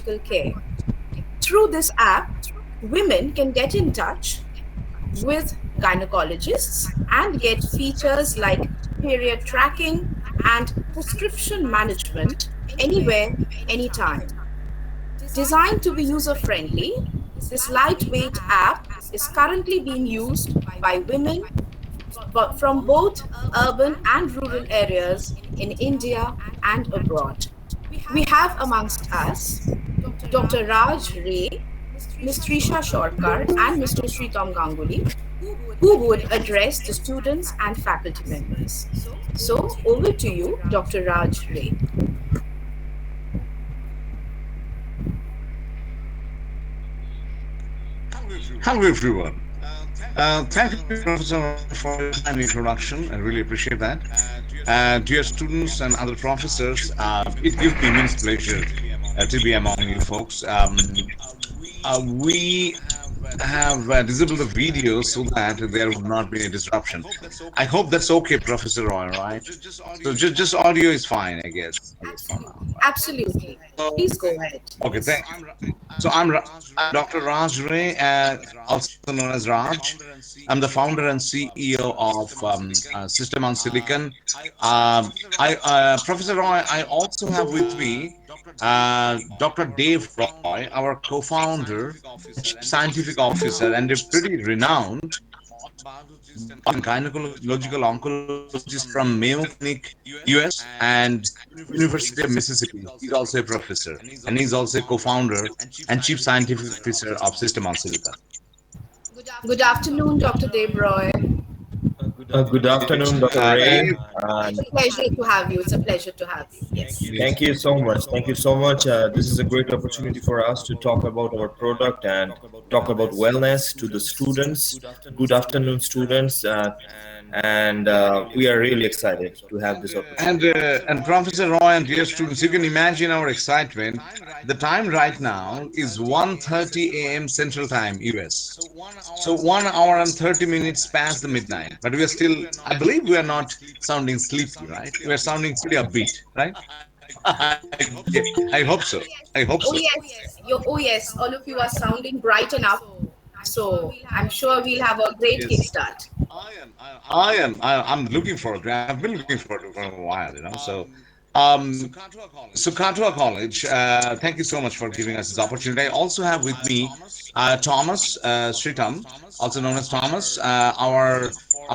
gynecological care. Through this app, women can get in touch with gynecologists and get features like period tracking and prescription management anywhere, anytime. Designed to be user friendly, this lightweight app is currently being used by women from both urban and rural areas in India and abroad. We have amongst us Dr. Raj Ray, Ms. Trisha Shorkar, and Mr. Sritam Ganguly, who would address the students and faculty members. So, over to you, Dr. Raj Ray. Hello, everyone. Thank you, Professor, for your kind introduction. I really appreciate that. Dear students and other professors, it gives me immense pleasure to be among you folks. We have disabled the video so that there would not be a disruption. I hope that's okay, Professor Roy, right? So just audio is fine, I guess, for now. Absolutely. Please go ahead. Okay, thank you. So I'm Dr. Raj Ray, also known as Raj. I'm the founder and CEO of System on Silicon. Professor Roy, I also have with me Dr. Dave Roy, our co-founder, chief scientific officer, and a pretty renowned gynecological oncologist from Mayo Clinic, US, and University of Mississippi. He's also a professor, and he's also a co-founder and chief scientific officer of System on Silicon. Good afternoon, Dr. Dave Roy. Good afternoon, Dr. Ray. It's a pleasure to have you. It's a pleasure to have you. Yes. Thank you so much. Thank you so much. This is a great opportunity for us to talk about our product and talk about wellness to the students. Good afternoon, students. And we are really excited to have this opportunity. And Professor Roy and dear students, you can imagine our excitement. The time right now is 1:30 a.m. Central Time, US. So 1 hour and 30 minutes past the midnight. But we are still, I believe we are not sounding sleepy, right? We are sounding pretty upbeat, right? I hope so. I hope Oh so. yes, oh yes, all of you are sounding bright enough. So I'm sure we'll have a great kickstart. I'm looking forward to it. I've been looking forward to it for a while, you know. So Katua College, thank you so much for giving us this opportunity. I also have with me Thomas Sritam, also known as Thomas,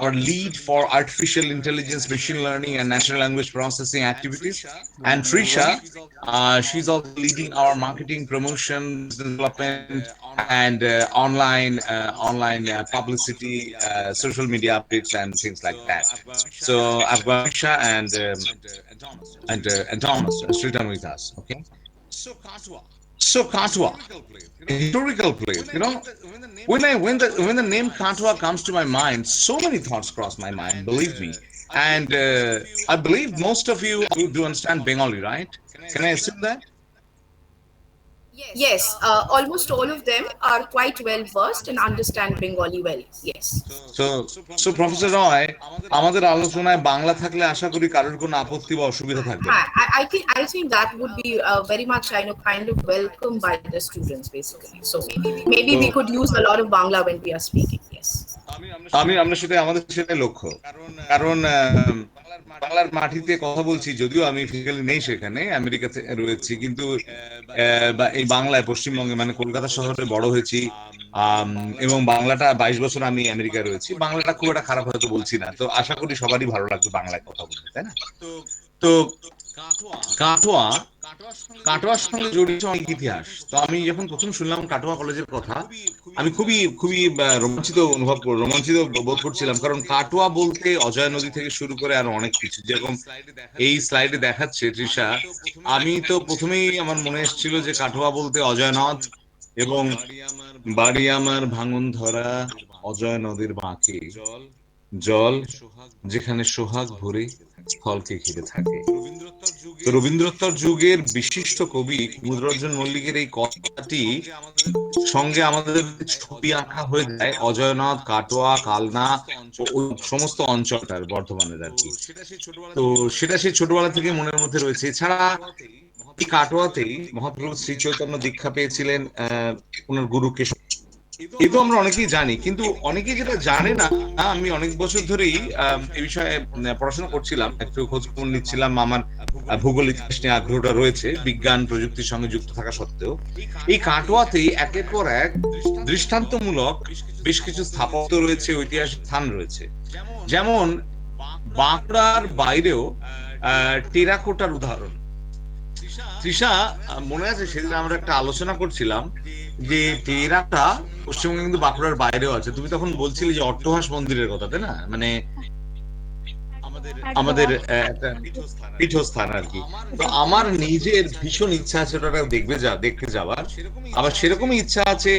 our lead for artificial intelligence, machine learning, and natural language processing activities, and Trisha, she's also leading our marketing, promotion, business development, and online publicity, social media updates, and things like that. So I've got Trisha and Thomas Sritam with us. Okay. So Katwa, a historical place. You know, when the name Katwa comes to my mind, so many thoughts cross my mind. Believe me, and I believe most of you do understand Bengali, right? Can I assume that? Yes, almost all of them are quite well versed and understand Bengali well. Yes. So so Professor Roy, আমাদের আলোচনায় বাংলা থাকলে আশা করি কারোর কোনো আপত্তি বা অসুবিধা থাকবে না। I think that would be very much kind of welcome by the students basically. So maybe we could use a lot of Bangla when we are speaking. Yes. আমাদের সেটাই লক্ষ্য, কারণ বাংলার মাটিতে কথা বলছি, যদিও আমি ফিজিক্যালি নেই সেখানে, আমেরিকাতে রয়েছি, কিন্তু এই বাংলায় পশ্চিমবঙ্গে মানে কলকাতা শহরে বড় হয়েছি, এবং বাংলাটা 22 বছর আমি আমেরিকায় রয়েছি। বাংলাটা খুব একটা খারাপ হয়তো বলছি না, তো আশা করি সবারই ভালো লাগবে বাংলায় কথা বলতে, তাই না? তো কাটোয়া কাটোয়ার সঙ্গে জড়িত অনেক ইতিহাস। তো আমি যখন প্রথম শুনলাম কাটোয়া কলেজের কথা, আমি খুবই রোমাঞ্চিত বোধ করছিলাম, কারণ কাটোয়া বলতে অজয় নদী থেকে শুরু করে আরো অনেক কিছু, যেরকম এই স্লাইডে দেখাচ্ছে তৃষা। আমি তো প্রথমেই আমার মনে এসেছিল যে কাটোয়া বলতে অজয় নদ, এবং বাড়ি আমার ভাঙন ধরা অজয় নদীর বাঁকে জল, যেখানে সোহাগ ভরে স্থলকে ঘিরে থাকে। তো রবীন্দ্রোত্তর যুগের বিশিষ্ট কবি কুমুদরঞ্জন মল্লিকের এই কথাটি সঙ্গে আমাদের ছবি আঁকা হয়ে যায় অজয়নদ, কাটোয়া, কালনা, ওই সমস্ত অঞ্চলটার, বর্ধমানের আর কি। তো সেটা সেই ছোটবেলা থেকে মনের মধ্যে রয়েছে। এছাড়া এই কাটোয়াতেই মহাপ্রভু শ্রী চৈতন্য দীক্ষা পেয়েছিলেন ওনার গুরু কেশব। এই তো আমরা অনেকেই জানি, কিন্তু অনেকেই যেটা জানে না, আমি অনেক বছর ধরেই এই বিষয়ে পড়াশোনা করছিলাম, একটু খোঁজ খবর নিচ্ছিলাম। আমার ভূগোল ইতিহাস নিয়ে আগ্রহটা রয়েছে, বিজ্ঞান প্রযুক্তির সঙ্গে যুক্ত থাকা সত্ত্বেও। এই কাটোয়াতেই একের পর এক দৃষ্টান্তমূলক বেশ কিছু স্থাপত্য রয়েছে, ঐতিহাসিক স্থান রয়েছে। যেমন বাঁকুড়ার বাইরেও টেরাকোটার উদাহরণ। তৃষা, মনে আছে সেদিন আমরা একটা আলোচনা করছিলাম যে টেরাটা পশ্চিমবঙ্গে কিন্তু বাঁকুড়ার বাইরেও আছে। তুমি তখন বলছিলে যে অট্টহাস মন্দিরের কথা, তাই না? মানে আমাদের একটা পীঠস্থান আর কি। তো আমার নিজের ভীষণ ইচ্ছা আছে ওটা দেখতে যাওয়ার। আবার সেরকমই ইচ্ছা আছে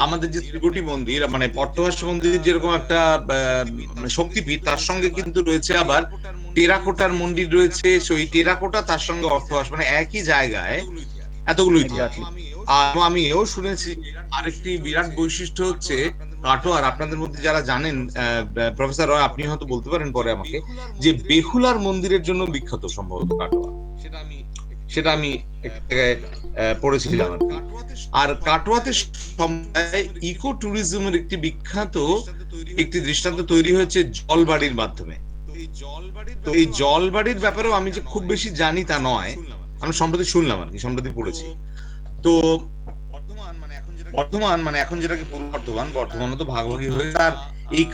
আমাদের যে ত্রিকুটি মন্দির, মানে অট্টহাস মন্দির যেরকম একটা শক্তিপীঠ, তার সঙ্গে কিন্তু রয়েছে আবার টেরাকোটার মন্দির রয়েছে। সেই টেরাকোটা তার সঙ্গে অট্টহাস, মানে একই জায়গায় এতগুলো ইতিহাস। আর আমি এও শুনেছি আরেকটি বিরাট বৈশিষ্ট্য হচ্ছে কাটোয়ার, আপনাদের মধ্যে যারা জানেন, প্রফেসর রয় আপনি হয়তো বলতে পারেন পরে আমাকে, যে বেহুলার মন্দিরের জন্য বিখ্যাত সম্ভবত কাটোয়া। সেটা আমি পড়েছিলাম আর কি। আর কাটোয়াতে ইকো ট্যুরিজমের একটি দৃষ্টান্ত তৈরি হয়েছে জলবাড়ির মাধ্যমে। তো এই জলবাড়ির ব্যাপারেও আমি যে খুব বেশি জানি তা নয়, আমি সম্প্রতি শুনলাম আর কি, সম্প্রতি পড়েছি। তো বর্ধমান মানে এখন যেটাকে পূর্ব বর্ধমানও তো ভাগাভাগি হয়ে, আর এই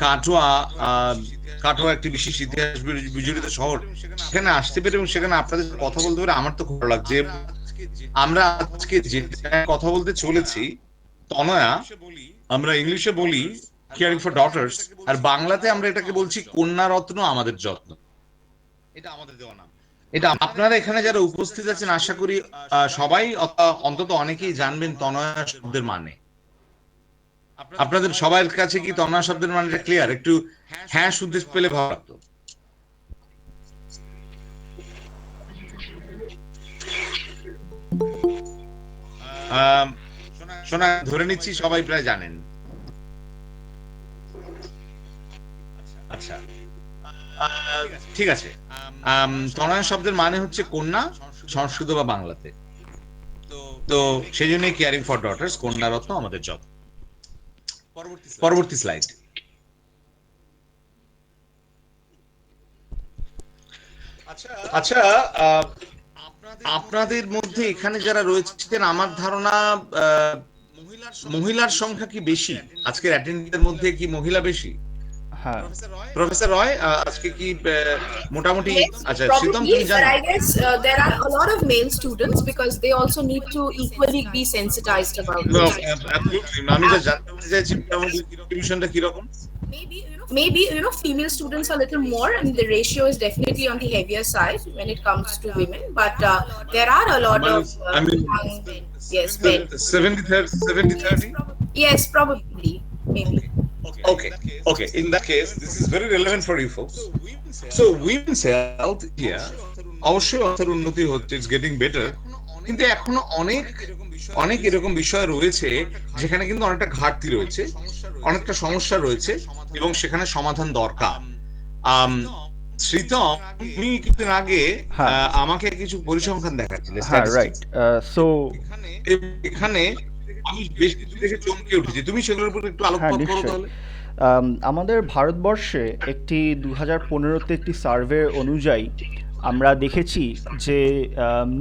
কাটোয়া একটি বিশেষ ইতিহাস বিজড়িত শহর। সেখানে আসতে পেরে এবং সেখানে আপনাদের কথা বলতে পেরে আমার তো খুব ভালো লাগছে। আমরা আজকে যে কথা বলতে চলেছি তনয়া, আমরা ইংলিশে বলি কেয়ারিং ফর ডটার্স, আর বাংলাতে আমরা এটাকে বলছি কন্যা রত্ন আমাদের যত্ন। এটা আমাদের দেওয়া নাম। এটা আপনারা এখানে যারা উপস্থিত আছেন আশা করি সবাই অন্তত অনেকেই জানবেন তনয়া শব্দের মানে। আপনাদের সবার কাছে কি তনয়া শব্দের মানেটা ক্লিয়ার? একটু হ্যাঁ শুনতে পেলে ভালো লাগতো। শোনা, ধরে নিচ্ছি সবাই প্রায় জানেন। আচ্ছা, ঠিক আছে। তনয়া শব্দের মানে হচ্ছে কন্যা, সংস্কৃত বা বাংলাতে। তো সেই জন্য কেয়ারিং ফর ডটার্স, কন্যা রত্ন আমাদের যত্ন। পরবর্তী স্লাইড। আচ্ছা, আপনাদের মধ্যে এখানে যারা রয়েছেন আমার ধারণা মহিলার সংখ্যা কি বেশি? আজকের অ্যাটেন্ডেন্টের মধ্যে কি মহিলা বেশি? হ্যাঁ, প্রফেসর রয় আজকে কি মোটামুটি? আচ্ছা, শীতম Probably, তুমি but জানো? I guess there are a lot of male students because they also need to equally be sensitized about No, this. absolutely. আমি যা জানতে চাইছি মোটামুটি ডিস্ট্রিবিউশনটা কি রকম? Maybe female students are a little more, and the ratio is definitely on the heavier side when it comes to women. But there are a lot of I mean, young men. Yes, men. 70-30? Yes, probably, maybe. Okay. In that case, this is very relevant for you folks. So, women's health here, অবশ্যই অর্থের উন্নতি হচ্ছে, it's getting better, কিন্তু এখনো অনেক এরকম বিষয় রয়েছে যেখানে কিন্তু অনেকটা ঘাটতি রয়েছে, অনেকটা সমস্যা রয়েছে, এবং সেখানে সমাধান দরকার। শ্রীতম, তুমি কিছুদিন আগে আমাকে কিছু পরিসংখ্যান দেখাচ্ছিলে। হ্যাঁ, রাইট। সো এখানে আমি বেশ কিছু দেখে চমকে উঠেছি, তুমি সেগুলোর উপর একটু আলোকপাত করো তাহলে। আমাদের ভারতবর্ষে একটি 2015-তে একটি সার্ভে অনুযায়ী আমরা দেখেছি যে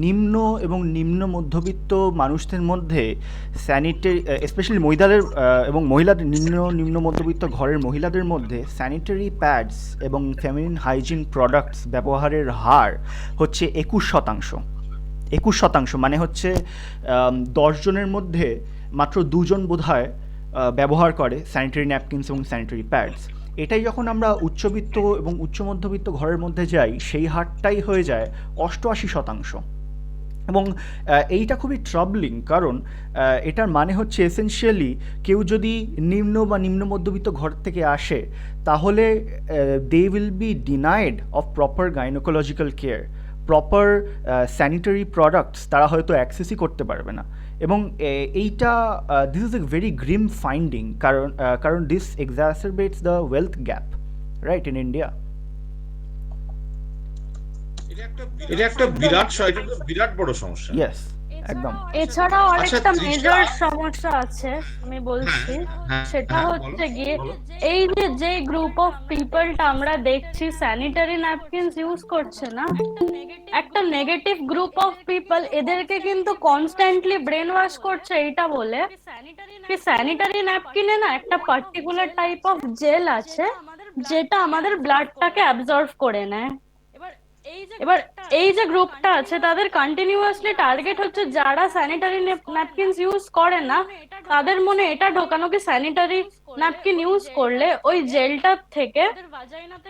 নিম্ন এবং নিম্ন মধ্যবিত্ত মানুষদের মধ্যে স্যানিটারি, স্পেশালি মহিলাদের এবং মহিলাদের নিম্ন মধ্যবিত্ত ঘরের মহিলাদের মধ্যে স্যানিটারি প্যাডস এবং ফেমিনিন হাইজিন প্রোডাক্টস ব্যবহারের হার হচ্ছে 21%। মানে হচ্ছে 10 জনের মধ্যে মাত্র 2 জন বোধহয় ব্যবহার করে স্যানিটারি ন্যাপকিনস এবং স্যানিটারি প্যাডস। এটাই যখন আমরা উচ্চবিত্ত এবং উচ্চ মধ্যবিত্ত ঘরের মধ্যে যাই, সেই হারটাই হয়ে যায় 88%। এবং এইটা খুবই ট্রাবলিং, কারণ এটার মানে হচ্ছে এসেনশিয়ালি কেউ যদি নিম্ন বা নিম্ন মধ্যবিত্ত ঘর থেকে আসে, তাহলে they will be denied of proper gynaecological care, proper sanitary products তারা হয়তো অ্যাক্সেসই করতে পারবে না। এবং এইটা this is a very grim finding, কারণ this exacerbates the wealth gap right in India. এটা একটা বিরাট বড় সমস্যা। ইয়েস, একদম। এছাড়াও আচ্ছা আরেকটা তৃষা, মেজর সমস্যা আছে, আমি বলছি। সেটা বলো হচ্ছে গিয়ে এই যে গ্রুপ অফ পিপলটা আমরা দেখছি স্যানিটারি ন্যাপকিনস ইউজ করছে না, একটা নেগেটিভ গ্রুপ অফ পিপল এদেরকে কিন্তু কনস্ট্যান্টলি ব্রেন ওয়াশ করছে এইটা বলে কি স্যানিটারি ন্যাপকিনে না একটা পার্টিকুলার টাইপ অফ জেল আছে যেটা আমাদের ব্লাডটাকে অ্যাবজর্ব করে নেয়। এবার এই যে গ্রুপটা আছে তাদের কন্টিনিউয়াসলি টার্গেট হচ্ছে যারা স্যানিটারি ন্যাপকিনস ইউজ করে না, তাদের মনে এটা ঢোকানো কি স্যানিটারি ন্যাপকিন ইউজ করলে ওই জেলটার থেকে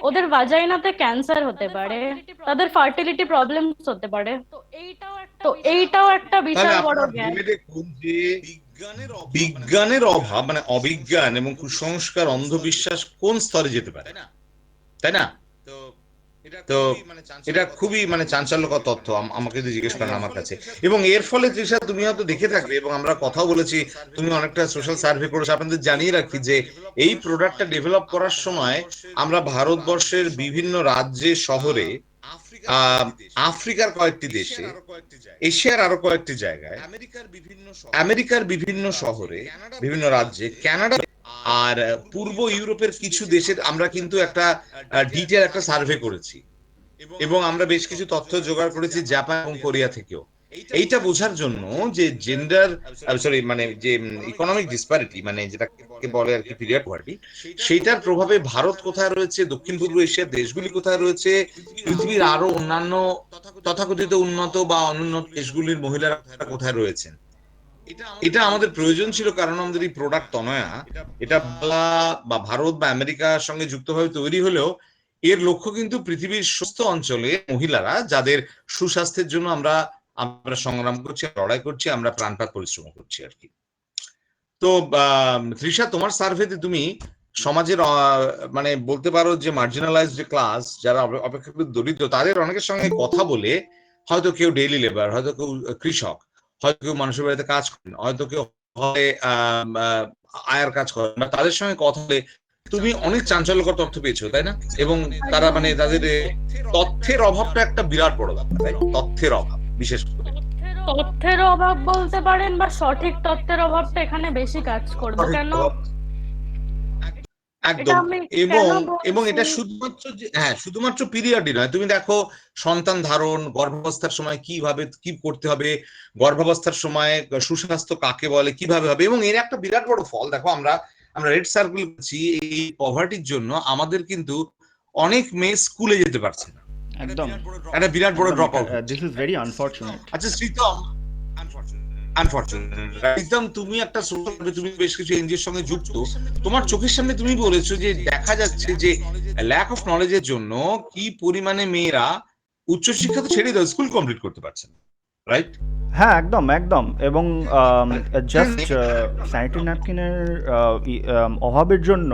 ওদের ভাজাইনাতে ক্যান্সার হতে পারে, তাদের ফার্টিলিটি প্রবলেমস হতে পারে। তো এইটাও একটা তাহলে বিশাল বড় আপনারা গ্যাপ। ভেবে দেখুন যে বিজ্ঞানের অভাব মানে অবিজ্ঞান এবং কুসংস্কার অন্ধবিশ্বাস কোন স্তরে যেতে পারে, তাই না? তো এটা খুবই মানে চাঞ্চল্যকর তথ্য আমাকে যদি জিজ্ঞেস করেন আমার কাছে। এবং এর ফলে তৃষা তুমি হয়তো দেখে থাকবে এবং আমরা কথাও বলেছি, তুমি অনেকটা সোশ্যাল সার্ভে করেছো। আপনাদের জানিয়ে রাখি যে এই প্রোডাক্টটা ডেভেলপ করার সময় আমরা ভারতবর্ষের বিভিন্ন রাজ্যে শহরে, আফ্রিকার কয়েকটি দেশে, এশিয়ার আরো কয়েকটি জায়গায়, আমেরিকার বিভিন্ন শহরে, বিভিন্ন রাজ্যে, কানাডা আর পূর্ব ইউরোপের কিছু দেশের আমরা কিন্তু একটা ডিটেল একটা সার্ভে করেছি এবং আমরা বেশ কিছু তথ্য জোগাড় করেছি জাপান এবং কোরিয়া থেকেও, এইটা বোঝার জন্য যে জেন্ডার মানে যে ইকোনমিক ডিসপ্যারিটি মানে যেটাকে বলে আর কি পিরিয়ড পভার্টি, সেইটার প্রভাবে ভারত কোথায় রয়েছে, দক্ষিণ পূর্ব এশিয়ার দেশগুলি কোথায় রয়েছে, পৃথিবীর আরো অন্যান্য তথাকথিত উন্নত বা অনুন্নত দেশগুলির মহিলারা কোথায় রয়েছেন, এটা আমাদের প্রয়োজন ছিল। কারণ আমাদের এই প্রোডাক্ট তনয়া এটা বা ভারত বা আমেরিকার সঙ্গে যুক্তভাবে তৈরি হলেও এর লক্ষ্য কিন্তু পৃথিবীর সুস্থ অঞ্চলে মহিলারা যাদের সুস্বাস্থ্যের জন্য আমরা সংগ্রাম করছি, লড়াই করছি, আমরা প্রাণপাত পরিশ্রম করছি আর কি। তো তৃষা, তোমার সার্ভেতে তুমি সমাজের মানে বলতে পারো যে মার্জিনালাইজড ক্লাস যারা অপেক্ষাকৃত দরিদ্র তাদের অনেকের সঙ্গে কথা বলে, হয়তো কেউ ডেইলি লেবার, হয়তো কেউ কৃষক, হয়তো কেউ মানুষের বাড়িতে কাজ করেন, হয়তো কেউ হয় আয়ার কাজ করেন, তাদের সঙ্গে কথা বলে তুমি অনেক চাঞ্চল্যকর তথ্য পেয়েছো, তাই না? এবং তারা মানে তাদের তথ্যের অভাবটা একটা বিরাট বড় ব্যাপার, তাই তথ্যের অভাব, বিশেষ করে তথ্যের অভাব বলতে পারেন বা সঠিক তথ্যের অভাবটা এখানে বেশি কাজ করবে। কেন একদম। এবং এবং এটা বলছি? শুধুমাত্র শুধুমাত্র পিরিয়ডই নয়, তুমি দেখো সন্তান ধারণ, গর্ভাবস্থার সময় কিভাবে কি করতে হবে, গর্ভাবস্থার সময় সুস্বাস্থ্য কাকে বলে, কিভাবে হবে। এবং এর একটা বিরাট বড় ফল দেখো, আমরা রেড সার্কেল করছি এই পভার্টির জন্য আমাদের কিন্তু অনেক মেয়ে স্কুলে যেতে পারছে না, একদম, একটা বিরাট বড় drop out. This is very unfortunate. আচ্ছা শ্রীতম, আনফরচুনেট তুমি একটা তুমি বেশ কিছু এনজিওর সঙ্গে যুক্ত, তোমার চোখের সামনে তুমি বলেছো যে দেখা যাচ্ছে যে ল্যাক অফ নলেজের জন্য কি পরিমাণে মেয়েরা উচ্চশিক্ষা তো ছেড়ে দাও, স্কুল কমপ্লিট করতে পারছে না, রাইট? হ্যাঁ, একদম একদম। এবং জাস্ট স্যানিটারি ন্যাপকিনের অভাবের জন্য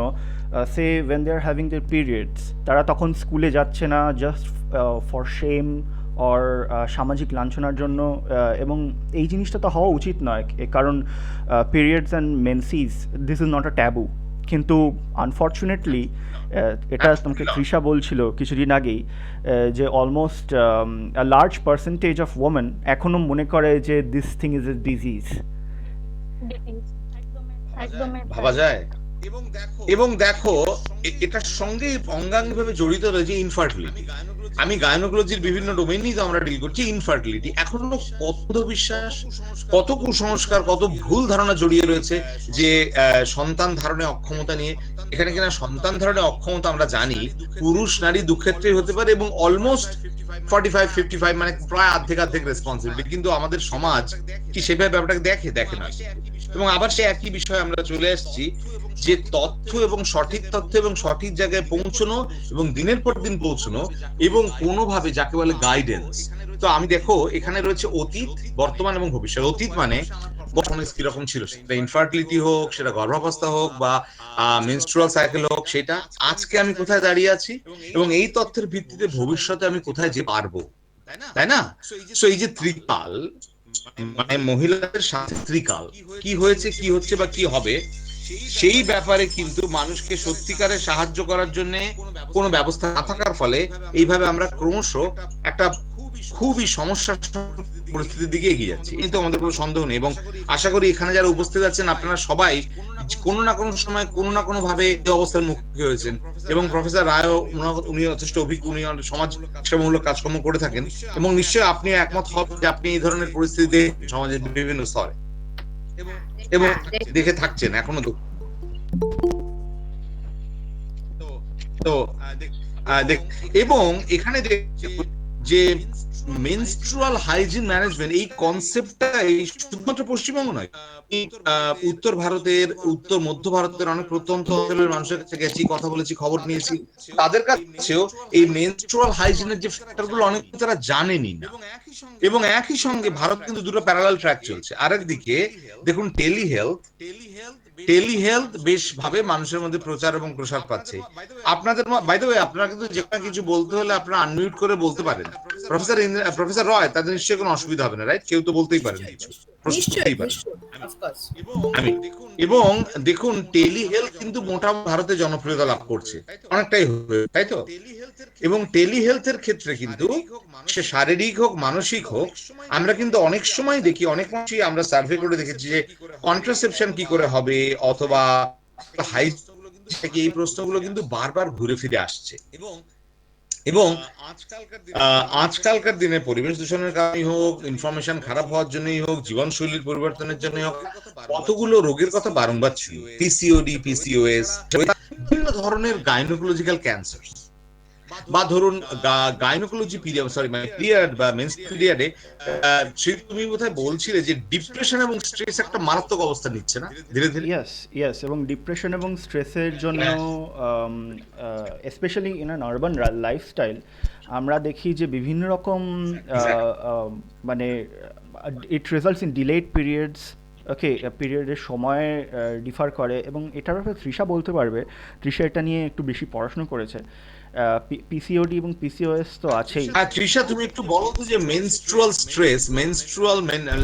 সে when they are having their periods, তারা তখন স্কুলে যাচ্ছে না জাস্ট ফর শেম অর সামাজিক লাঞ্ছনার জন্য। এবং এই জিনিসটা তো হওয়া উচিত নয়, কারণ periods and menses this is not a taboo. কিন্তু আনফর্চুনেটলি এটা তোমাকে তৃষা বলছিল কিছুদিন আগেই যে almost a large percentage of women এখনো মনে করে যে this thing is a disease. ভাবা যায়। এবং দেখো এটার সঙ্গে অঙ্গাঙ্গিভাবে জড়িত রয়েছে ইনফার্টিলিটি। আমি গায়নোকোলজির বিভিন্ন ডোমেইনেই তো আমরা ডিল করছি। ইনফার্টিলিটি এখনো কত বিশ্বাস, কত কুসংস্কার, কত ভুল ধারণা জড়িয়ে রয়েছে যে সন্তান ধারণে অক্ষমতা নিয়ে। এখানে কিনা সন্তান ধারণে অক্ষমতা আমরা জানি পুরুষ নারী দুক্ষেত্রেই হতে পারে এবং অলমোস্ট 45-55 মানে প্রায় অর্ধেক রেসপন্সিবিলিটি। কিন্তু আমাদের সমাজ কি সেভাবে ব্যাপারটাকে দেখে না। এবং আবার সে একই বিষয়ে আমরা চলে আসছি যে তথ্য এবং সঠিক তথ্য এবং সঠিক জায়গায় পৌঁছানো এবং দিনের পর দিন পৌঁছানো এবং কোনোভাবে যাকে বলে গাইডেন্স। তো আমি দেখো এখানে রয়েছে অতীত, বর্তমান এবং ভবিষ্যৎ। অতীত মানে বর্তমানে কিরকম ছিল, সেটা ইনফার্টিলিটি হোক, সেটা গর্ভাবস্থা হোক বা মেনস্ট্রুয়াল সাইকেল হোক, সেটা আজকে আমি কোথায় দাঁড়িয়ে আছি এবং এই তথ্যের ভিত্তিতে ভবিষ্যতে আমি কোথায় যে পারবো, তাই না? সো এই যে ত্রিকাল মানে মহিলাদের সাথে ত্রিকাল কি হয়েছে, কি হচ্ছে বা কি হবে, সেই ব্যাপারে কিন্তু মানুষকে সত্যিকারের সাহায্য করার জন্য কোনো ব্যবস্থা না থাকার ফলে এইভাবে আমরা ক্রমশ একটা খুবই সমস্যার পরিস্থিতির দিকে এগিয়ে যাচ্ছি। এই তো আমাদের কোনো সন্দেহ নেই, এবং আশা করি এখানে যারা উপস্থিত আছেন আপনারা সবাই কোনো না কোনো সময় কোনো না কোনো ভাবে এই অবস্থার মুখোমুখি হয়েছেন, এবং প্রফেসর রায়ও উনি যথেষ্ট অভিজ্ঞ, উনি সমাজ সেবামূলক কাজকর্ম করে থাকেন, এবং নিশ্চয়ই আপনি একমত হবেন যে আপনি এই ধরনের পরিস্থিতিতে সমাজের বিভিন্ন স্তরে এবং দেখে থাকছেন এখনো। তো এবং এখানে যে মেনস্ট্রুয়াল হাইজিন ম্যানেজমেন্ট এই কনসেপ্টটা শুধুমাত্র পশ্চিমবঙ্গ নয়, উত্তর ভারতের, উত্তর মধ্য ভারতের অনেক প্রত্যন্ত অঞ্চলের মানুষের কাছে গেছি, কথা বলেছি, খবর নিয়েছি, তাদের কাছেও এই মেনস্ট্রুয়াল হাইজিনের যে ফ্যাক্টরগুলো অনেক তারা জানেনই না। এবং একই সঙ্গে ভারত কিন্তু দুটো প্যারালাল ট্র্যাক চলছে। আরেকদিকে দেখুন টেলিহেলথ বেশ ভাবে মানুষের মধ্যে প্রচার এবং প্রসার পাচ্ছে। আপনাদের বাই দ্য ওয়ে, আপনারা কিন্তু যে কোনো কিছু বলতে হলে আপনারা আনমিউট করে বলতে পারেন। প্রফেসর রয়, তাদের নিশ্চয়ই কোনো অসুবিধা হবে না, রাইট? কেউ তো বলতেই পারেন কিছু, এবং দেখুন টেলিহেলথ কিন্তু মোটামুটি ভারতে জনপ্রিয়তা লাভ করছে অনেকটাই, তাই তো? এবং টেলিহেলথের ক্ষেত্রে কিন্তু সে শারীরিক হোক মানসিক হোক, আমরা কিন্তু অনেক সময় দেখি, অনেক মানুষই আমরা সার্ভে করে দেখেছি যে কন্ট্রাসেপশন কি করে হবে অথবা এই প্রশ্নগুলো কিন্তু বারবার ঘুরে ফিরে আসছে। এবং আজকালকার দিনে পরিবেশ দূষণের কারণেই হোক, ইনফরমেশন খারাপ হওয়ার জন্যই হোক, জীবনশৈলীর পরিবর্তনের জন্যই হোক, কতগুলো রোগের কথা বারংবার ছিল, পিসিওডি, পিসিওএস, বিভিন্ন ধরনের গাইনোকোলজিক্যাল ক্যান্সার, বা ধরুন গাইনোকোলজি পিরিয়ড বা মেন্স পিরিয়ডে তুমি বোধহয় বলছিলে যে ডিপ্রেশন এবং স্ট্রেস একটা মারাত্মক অবস্থা নিচ্ছে না ধীরে ধীরে। ইয়েস, এবং ডিপ্রেশন এবং স্ট্রেসের জন্য specially in an urban lifestyle আমরা দেখি যে বিভিন্ন রকম মানে ইট রেজাল্টস ইন ডিলেড পিরিয়ডস। ওকে, পিরিয়ডের সময় ডিফার করে, এবং এটার ব্যাপারে তৃষা বলতে পারবে, তৃষা এটা নিয়ে একটু বেশি পড়াশোনা করেছে। পিসিওডি এবং পিসিওএস তো আছেই। তৃষা, তুমি একটু বলো তো যে menstrual stress,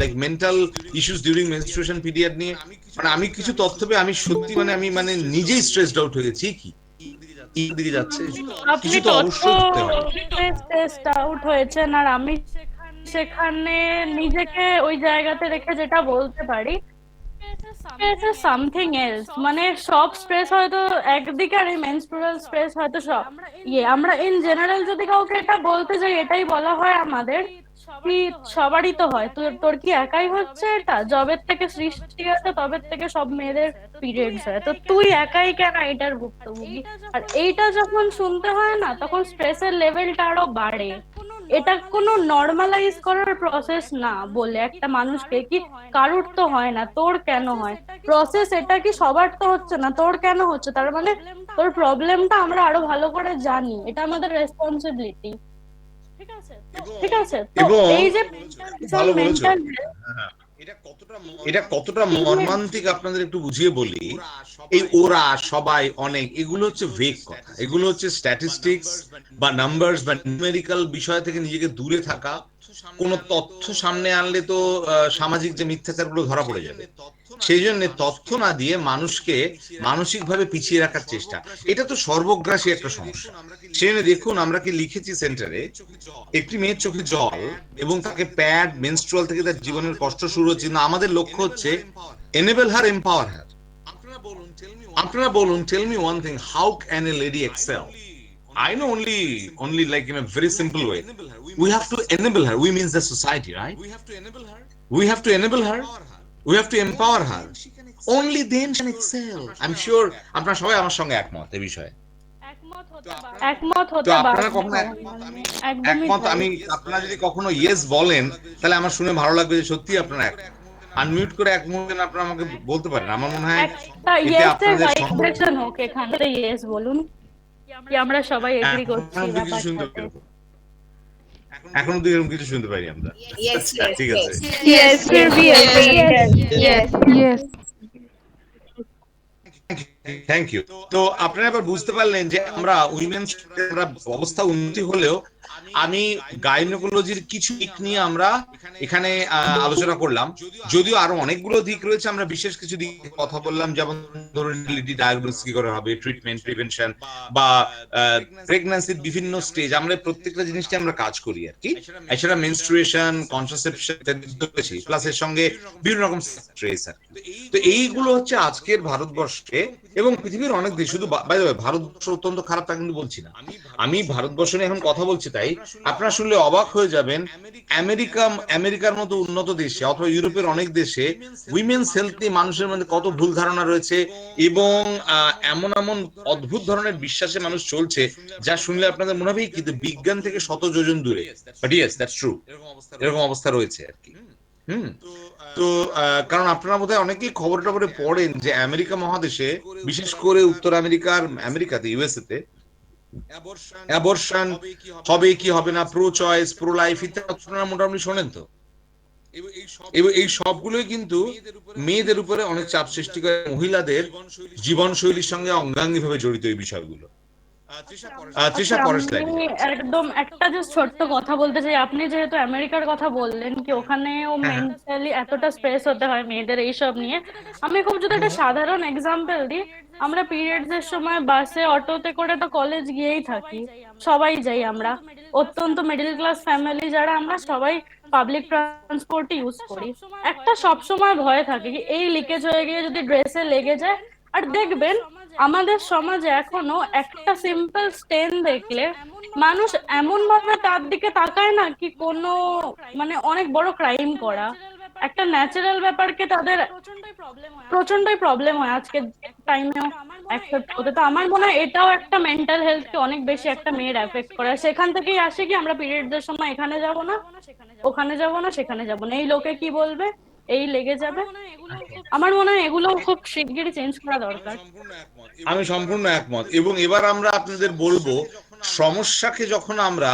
like mental issues during menstruation period নিয়ে, মানে আমি কিছু তথ্য পেয়ে আমি সত্যি আমি নিজেই স্ট্রেসড আউট হয়ে গেছি। কি দিকে যাচ্ছে কিছু তো অবশ্যই স্ট্রেসড আউট হয়েছেন, আর আমি সেখানে নিজেকে ওই জায়গাতে রেখে যেটা বলতে পারি, সামথিং এলস, মানে সব স্ট্রেস হয়তো একদিকে, আর এই মেনস্ট্রুয়াল স্ট্রেস হয়তো সব আমরা ইন জেনারেল যদি কাউকে এটা বলতে যাই, এটাই বলা হয় আমাদের কি সবারই তো হয়, তোর কি একাই হচ্ছে এটা? জবের থেকে সৃষ্টি আছে তবে থেকে সব মেয়েদের পিরিয়ডস হয়, তো তুই একাই কেন এটার ভুক্তভোগী? আর এইটা যখন শুনতে হয় না, তখন স্ট্রেসের লেভেলটা আরো বাড়ে। এটা কোনো নর্মালাইজ করার প্রসেস না বলে একটা মানুষকে, কি কারুর তো হয় না, তোর কেন হয় প্রসেস, এটা কি সবার তো হচ্ছে না, তোর কেন হচ্ছে? তার মানে তোর প্রবলেমটা আমরা আরো ভালো করে জানি, এটা আমাদের রেসপন্সিবিলিটি। ঠিক আছে, তো এই যে মেন্টাল এটা কতটা মর্মান্তিক আপনাদের একটু বুঝিয়ে বলি। এই ওরা সবাই অনেক, এগুলো হচ্ছে ভেগ কথা, এগুলো হচ্ছে স্ট্যাটিস্টিক্স বা নাম্বারস বা নিউমেরিক্যাল বিষয় থেকে নিজেকে দূরে থাকা। কোন তথ্য সামনে আনলে তো সামাজিক যে মিথ্যাচারগুলো ধরা পড়ে যাবে, সেই জন্য তথ্য না দিয়ে মানুষকে মানসিকভাবে পিছিয়ে রাখার চেষ্টা, এটা তো সর্বগ্রাসী একটা সমস্যা। সেই জন্য দেখুন, আমরা কি লিখেছি সেন্টারে, একটি মেয়ের চোখে জল এবং তাকে প্যাড, মেনস্ট্রুয়াল থেকে তার জীবনের কষ্ট শুরু হচ্ছে, না আমাদের লক্ষ্য হচ্ছে enable her, empower her. আপনারা বলুন, tell me one thing, how can a lady excel? I know only like in a very simple way. We have to enable her. We means the society, right? We have to enable her. We have to empower her. Only then she can excel. I'm sure আপনারা সবাই আমার সঙ্গে একমত এই বিষয়ে। একমত হতে একমত। আমি আপনারা যদি কখনো ইয়েস বলেন তাহলে আমার শুনে ভালো লাগবে যে সত্যি আপনারা আনমিউট করে এক মুহূর্তে আপনারা আমাকে বলতে পারেন। আমার মনে হয় একটা ইয়েসের ভাইব্রেশন হোক এখানে, ইয়েস বলুন, কি আমরা সবাই এগ্রি করছি ব্যাপারটাতে। এখন অবধি এরকম কিছু শুনতে পারি আমরা। ঠিক আছে, থ্যাংক ইউ। তো আপনারা এবার বুঝতে পারলেন যে আমরা উইমেন্স অবস্থা উন্নতি হলেও আমি গাইনোকোলজির কিছু দিক নিয়ে আমরা এখানে আলোচনা করলাম, যদিও আরো অনেকগুলো দিক রয়েছে, আমরা বিশেষ কিছু দিক কথা বললাম, যেমন ধরুন ডায়াগনোসিস কি করে হবে, ট্রিটমেন্ট, প্রিভেনশন বা প্রেগন্যান্সির বিভিন্ন স্টেজ, আমরা প্রত্যেকটা জিনিসটি আমরা কাজ করি আর কি। এছাড়া মেনস্ট্রুয়েশন, কন্ট্রাসেপশন ইত্যাদি প্লাস এর সঙ্গে বিভিন্ন রকম স্ট্রেস আর কি। তো এইগুলো হচ্ছে আজকের ভারতবর্ষে এবং পৃথিবীর অনেক দেশ, শুধু বাই দ্য ওয়ে ভারতবর্ষ অত্যন্ত খারাপ তা কিন্তু বলছি না, আমি ভারতবর্ষ নিয়ে এখন কথা বলছি, তাই আপনারা শুনলে অবাক হয়ে যাবেন, আমেরিকার মতো উন্নত দেশে অথবা ইউরোপের অনেক দেশে উইমেন্স হেলথ নিয়ে মানুষের মধ্যে কত ভুল ধারণা রয়েছে এবং এমন এমন অদ্ভুত ধরনের বিশ্বাসে মানুষ চলছে যা শুনলে আপনাদের মনে হবে কিন্তু বিজ্ঞান থেকে শত যোজন দূরে। বাট ইয়েস, দ্যাটস ট্রু, এরকম অবস্থা রয়েছে আর কি। তো কারণ আপনারা বোধহয় অনেকেই খবর টবরে পড়েন যে আমেরিকা মহাদেশে, বিশেষ করে উত্তর আমেরিকাতে, ইউএসএ তে অ্যাবর্শন হবে কি হবে না, প্রো চয়েস, প্রো লাইফ ইত্যাদি আপনারা মোটামুটি শোনেন তো। এবং এই সবগুলোই কিন্তু মেয়েদের উপরে অনেক চাপ সৃষ্টি করে, মহিলাদের জীবনশৈলীর সঙ্গে অঙ্গাঙ্গিভাবে জড়িত এই বিষয়গুলো। তৃষা, পরের স্লাইডে। আমি একদম একটা জাস্ট ছোট্ট কথা বলতে চাই। আপনি যেহেতু আমেরিকার কথা বললেন কি ওখানেও মেন্টালি এতটা স্ট্রেস হতে হয় মেয়েদের এইসব নিয়ে, আমি খুব যদি একটা সাধারণ এক্সাম্পল দিই, আমরা পিরিয়ডস এর সময় বাসে অটোতে করে তো কলেজ গিয়েই থাকি, সবাই যাই আমরা, অত্যন্ত মিডল ক্লাস ফ্যামিলি যারা আমরা সবাই পাবলিক ট্রান্সপোর্ট ইউজ করি। একটা সবসময় ভয় থাকে কি এই লিকেজ হয়ে গিয়ে যদি ড্রেসে লেগে যায়। আর দেখবেন আমাদের সমাজে এখনো একটা সিম্পল স্টেন দেখলে মানুষ এমন ভাবে তার দিকে তাকায় না কি কোনো মানে অনেক বড় ক্রাইম করা, একটা ন্যাচারাল ব্যাপারকে তাদের প্রচন্ডই প্রবলেম হয় আজকের টাইমেও অ্যাকসেপ্ট করতে। তো আমার মনে হয় এটাও একটা মেন্টাল হেলথকে অনেক বেশি একটা মেয়ের এফেক্ট করে। সেখান থেকেই আসে কি আমরা পিরিয়ডসের সময় এখানে যাব না, ওখানে যাব না, সেখানে যাব না, এই লোকে কি বলবে, এই লেগে যাবে। আমার মনে হয় এগুলো খুব শিগগিরই চেঞ্জ করা দরকার। আমি সম্পূর্ণ একমত। এবং এবার আমরা আপনাদের বলবো সমস্যাকে যখন আমরা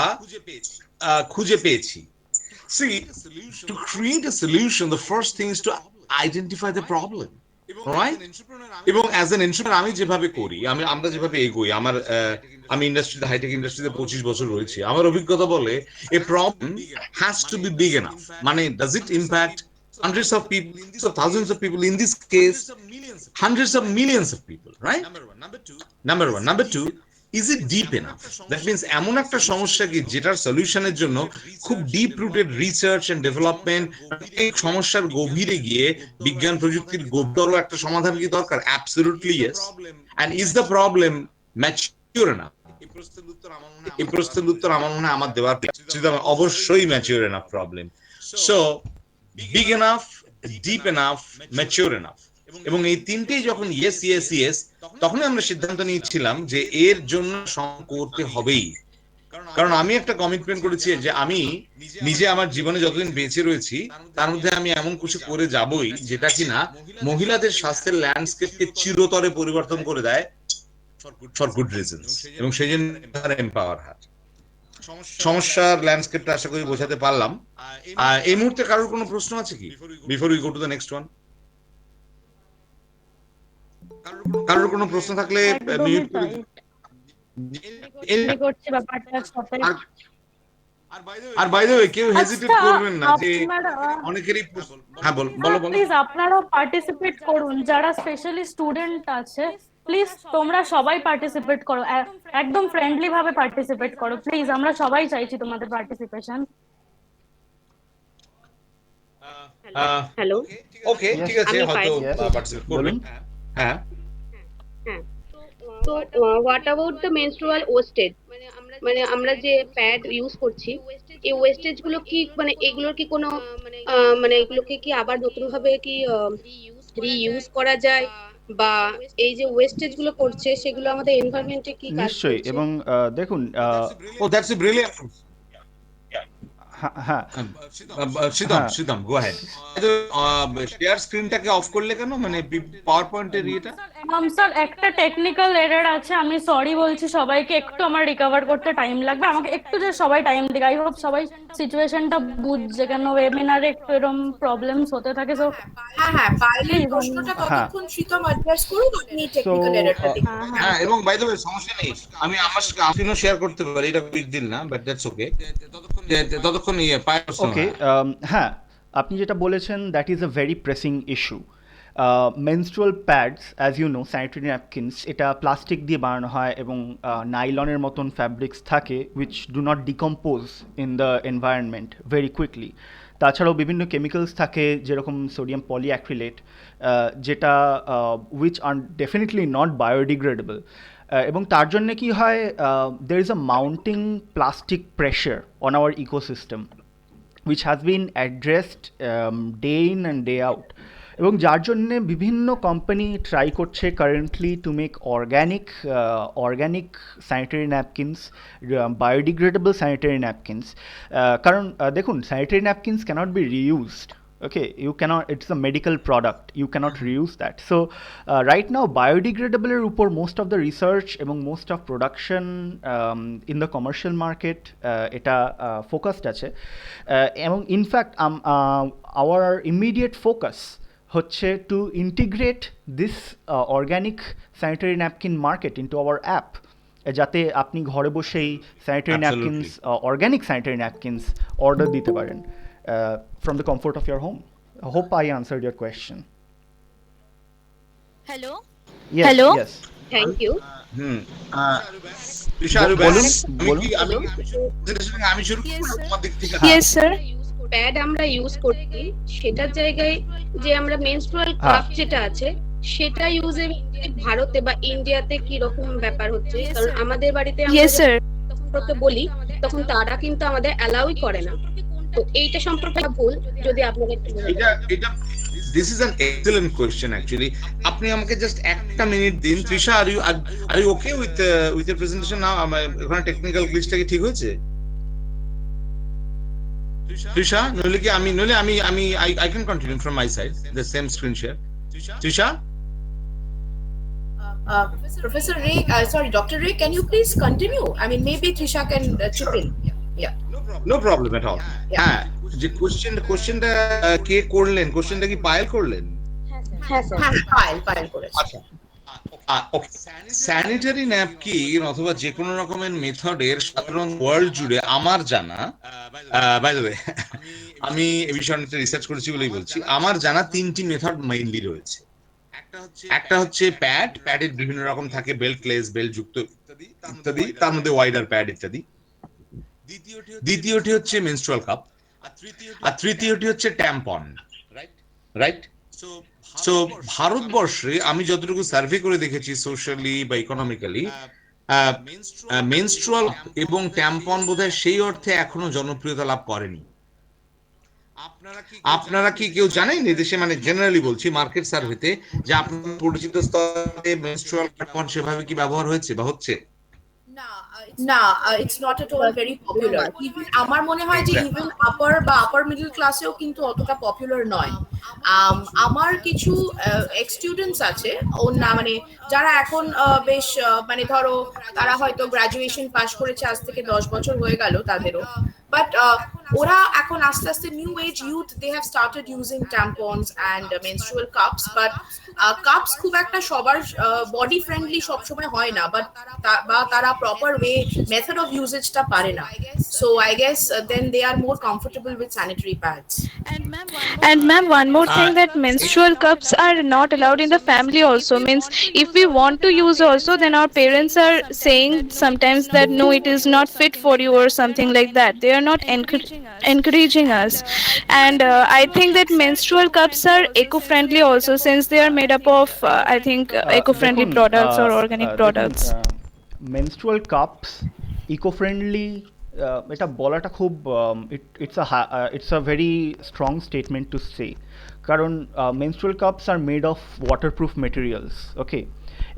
খুঁজে পেয়েছি, see, to create a solution, the first thing is to identify the problem, right? এবং অ্যাজ এন এন্টারপ্রেনার আমি যেভাবে করি, আমরা যেভাবে এগোই, আমি ইন্ডাস্ট্রিতে, হাইটেক ইন্ডাস্ট্রিতে 25 বছর রয়েছি, আমার অভিজ্ঞতা বলে a problem has to be big enough, মানে does it impact hundreds of people, so thousands of people, in this case hundreds of millions of people, right? Number one. Number two, is it deep enough? That means এমন একটা সমস্যা কি যেটার সলিউশনের জন্য খুব deep rooted research and development, এই সমস্যার গভীরে গিয়ে বিজ্ঞান প্রযুক্তির গভীর একটা সমাধান কি দরকার? Absolutely yes. And is the problem mature enough? এই প্রশ্নের উত্তর আমার মনে হয় আমার দেওয়ার অবশ্যই mature enough problem. So big enough, deep enough, mature enough, এবং এই তিনটেই যখন ইয়েস ইয়েস ইয়েস, তখনই আমরা সিদ্ধান্ত নিয়েছিলাম যে এর জন্য করতে হবেই। কারণ আমি একটা কমিটমেন্ট করেছি যে আমি নিজে আমার জীবনে যতদিন বেঁচে রয়েছি তার মধ্যে আমি এমন কিছু করে যাবই যেটা কিনা মহিলাদের স্বাস্থ্যের ল্যান্ডস্কেপকে চিরতরে পরিবর্তন করে দেয়, ফর গুড রিজনস, এবং সেই জন্য এম্পাওয়ার হার। সমস্যার ল্যান্ডস্কেপটা আশা করি বোঝাতে পারলাম। এই মুহূর্তে কারোর কোনো প্রশ্ন আছে কি, before we go to the next one? কারোর কোনো প্রশ্ন থাকলে মিউট করে করছে ব্যাপারটার সাথে। আর বাই দ্য ওয়ে কেউ হেজিটেট করবেন না যে অনেকেরই, হ্যাঁ বলো। প্লিজ আপনারাও পার্টিসিপেট করুন, যারা স্পেশালি স্টুডেন্ট আছে প্লিজ তোমরা সবাই পার্টিসিপেট করো, একদম ফ্রেন্ডলি ভাবে পার্টিসিপেট করো প্লিজ, আমরা সবাই চাইছি তোমাদের পার্টিসিপেশন। হ্যালো, ওকে, ঠিক আছে, হয়তো পার্টিসিপেট করবেন। হ্যাঁ, তো what about the menstrual wastage, মানে আমরা যে প্যাড ইউজ করছি এই ওয়েস্টেজ গুলো কি, মানে এগুলোর কি কোনো মানে এগুলোকে কি আবার নতুন ভাবে কি রিইউজ করা যায়, বা এই যে ওয়েস্টেজ গুলো করছে সেগুলো আমাদের এনভায়রনমেন্টে কি কাজ নিশ্চয়ই। করছে? এবং দেখুন, ও দ্যাটস এ ব্রিলিয়ান্ট। হ্যাঁ শীতম হ্যাঁ শীতম গো হ্যাড। শেয়ার স্ক্রিনটাকে অফ করলে কেন, মানে পাওয়ার পয়েন্টের ইয়েটা? স্যার একটা টেকনিক্যাল এরর আছে, আমি সরি বলছি সবাইকে, একটু আমার রিকভার করতে টাইম লাগবে, আমাকে একটু যে সবাই টাইম দিক, আই হোপ সবাই সিচুয়েশনটা বুঝছে, কেন ওয়েবিনারে একটু এরকম প্রবলেমস হতে থাকে, সো হ্যাঁ হ্যাঁ, পাইলের প্লিজ। প্রশ্নটা হ্যাঁ ততক্ষণ শীতম অ্যাড্রেস করুক, আপনি সো টেকনিক্যাল এররটা দেখুন। হ্যাঁ হ্যাঁ হ্যাঁ, এবং বাই দ্য ওয়ে সমস্যা নেই, আমি আমার স্ক্রিনও শেয়ার করতে পারি, এটা বিগ ডিল না, বাট দ্যাটস ওকে। ততক্ষণ পায়ের প্রশ্ন। ওকে, হ্যাঁ হ্যাঁ আপনি যেটা বলেছেন that is a very pressing issue. Menstrual pads as you know, sanitary napkins, এটা প্লাস্টিক দিয়ে বানানো হয় এবং নাইলনের মতন ফ্যাব্রিক্স থাকে which do not decompose in the environment very quickly. তাছাড়াও বিভিন্ন কেমিক্যালস থাকে যেরকম সোডিয়াম পলিঅ্যাক্রিলেট, যেটা which are definitely not biodegradable. এবং তার জন্য কি হয়, there is a mounting plastic pressure on our ecosystem which has been addressed day in and day out, এবং যার জন্যে বিভিন্ন কোম্পানি ট্রাই করছে currently to make organic sanitary napkins, biodegradable sanitary napkins. কারণ দেখুন, sanitary napkins cannot be reused, okay, you cannot, it's a medical product, you cannot reuse that. So right now biodegradable এর উপর most of the research এবং most of production in the commercial market এটা focused আছে, এবং in fact our immediate focus হচ্ছে to integrate this organic sanitary napkin market into our app, যাতে আপনি ঘরে বসেই sanitary napkins, organic sanitary napkins order দিতে পারেন from the comfort of your home. I hope I answered your question. Hello. Yes, Hello? yes. Thank you. Trisha, আরো বলুন, আমি কি বলুন। আমি শুরু করব তোমার দিক থেকে? Yes, sir. প্যাড আমরা ইউজ করছি, সেটার জায়গায় যে আমরা মেনস্ট্রুয়াল হ্যাঁ। কাপ যেটা আছে সেটা ইউজে ভারতে বা ইন্ডিয়াতে কি রকম ব্যাপার হচ্ছে, কারণ আমাদের বাড়িতে আমরা Yes, sir. যখন বলি তখন তারা কিন্তু আমাদের অ্যালাউই করে না। তো এইটা সম্পর্কে ভুল, যদি আপনারা একটু বলেন। এটা this is an excellent question actually. আপনি আমাকে জাস্ট একটা মিনিট দিন। Trisha, are you okay with your presentation now? আমার ওখানে টেকনিক্যাল গ্লিচটা কি ঠিক হয়েছে? তৃষা, নইলে আমি I can continue from my side the same screen share. Trisha, Professor Ray, sorry, Dr. Ray, can you please continue? I mean, maybe Trisha can chip in. Yeah. No problem at all. হ্যাঁ, যে কোশ্চেনটা কে করলেন? কোশ্চেনটা কি পায়েল করলেন? হ্যাঁ sir. হ্যাঁ, পায়েল করেছে। আচ্ছা, ওকে। স্যানিটারি ন্যাপকিন অথবা যে কোনো রকমের মেথডের সাধারণ ওয়ার্ল্ড জুড়ে আমার জানা, বাই দ্য ওয়ে আমি এই বিষয়টা রিসার্চ করেছি বলেই বলছি, আমার জানা 3টি মেথড মেইনলি রয়েছে। একটা হচ্ছে প্যাডের বিভিন্ন রকম থাকে, বেল্টলেস, বেল্ট যুক্ত ইত্যাদি, তার মধ্যে ওয়াইডার প্যাড ইত্যাদি। দ্বিতীয়টি হচ্ছে মেনস্ট্রুয়াল কাপ, আর তৃতীয়টি হচ্ছে ট্যাম্পন, রাইট? সো ভারতবর্ষে আমি যতটুকু সার্ভে করে দেখেছি সোশ্যালি বা ইকোনমিক্যালি, মেনস্ট্রুয়াল এবং ট্যাম্পন বোধহয় সেই অর্থে এখনো জনপ্রিয়তা লাভ করেনি। আপনারা কি কেউ জানেন এদেশে, মানে জেনারেলি বলছি মার্কেট সার্ভেতে, যে আপনার পরিচিত স্তরে মেনস্ট্রুয়াল ট্যাম্পন সেভাবে কি ব্যবহার হয়েছে বা হচ্ছে? না, it's not at all very popular. Even আমার মনে হয় যে even upper middle ক্লাসেও কিন্তু অতটা পপুলার নয়। আমার কিছু এক্স স্টুডেন্টস আছে, মানে যারা এখন বেশ মানে ধরো তারা হয়তো গ্রাজুয়েশন পাস করেছে, আজ থেকে 10 বছর হয়ে গেল তাদেরও, বাট ওরা এখন আস্তে আস্তে new age youth, they have started using tampons and menstrual cups, but cups খুব একটা সবার বডি ফ্রেন্ডলি সবসময় হয় না, বাট তারা প্রপার ওয়ে মেথড অফ ইউজেজটা পারে না। So I guess then they are more comfortable with sanitary pads. And ma'am, one more thing, that menstrual cups are not allowed in the family also. Means if we want to use also, then our parents are saying sometimes that no, it is not fit for you or something like that. They are not encouraging us. And I think that menstrual cups are eco-friendly also, since they are made up of I think eco-friendly দেখুন, products or organic products. Menstrual cups eco-friendly, এটা বলাটা খুব it's a very strong statement to say, কারণ menstrual cups are made of waterproof materials, okay,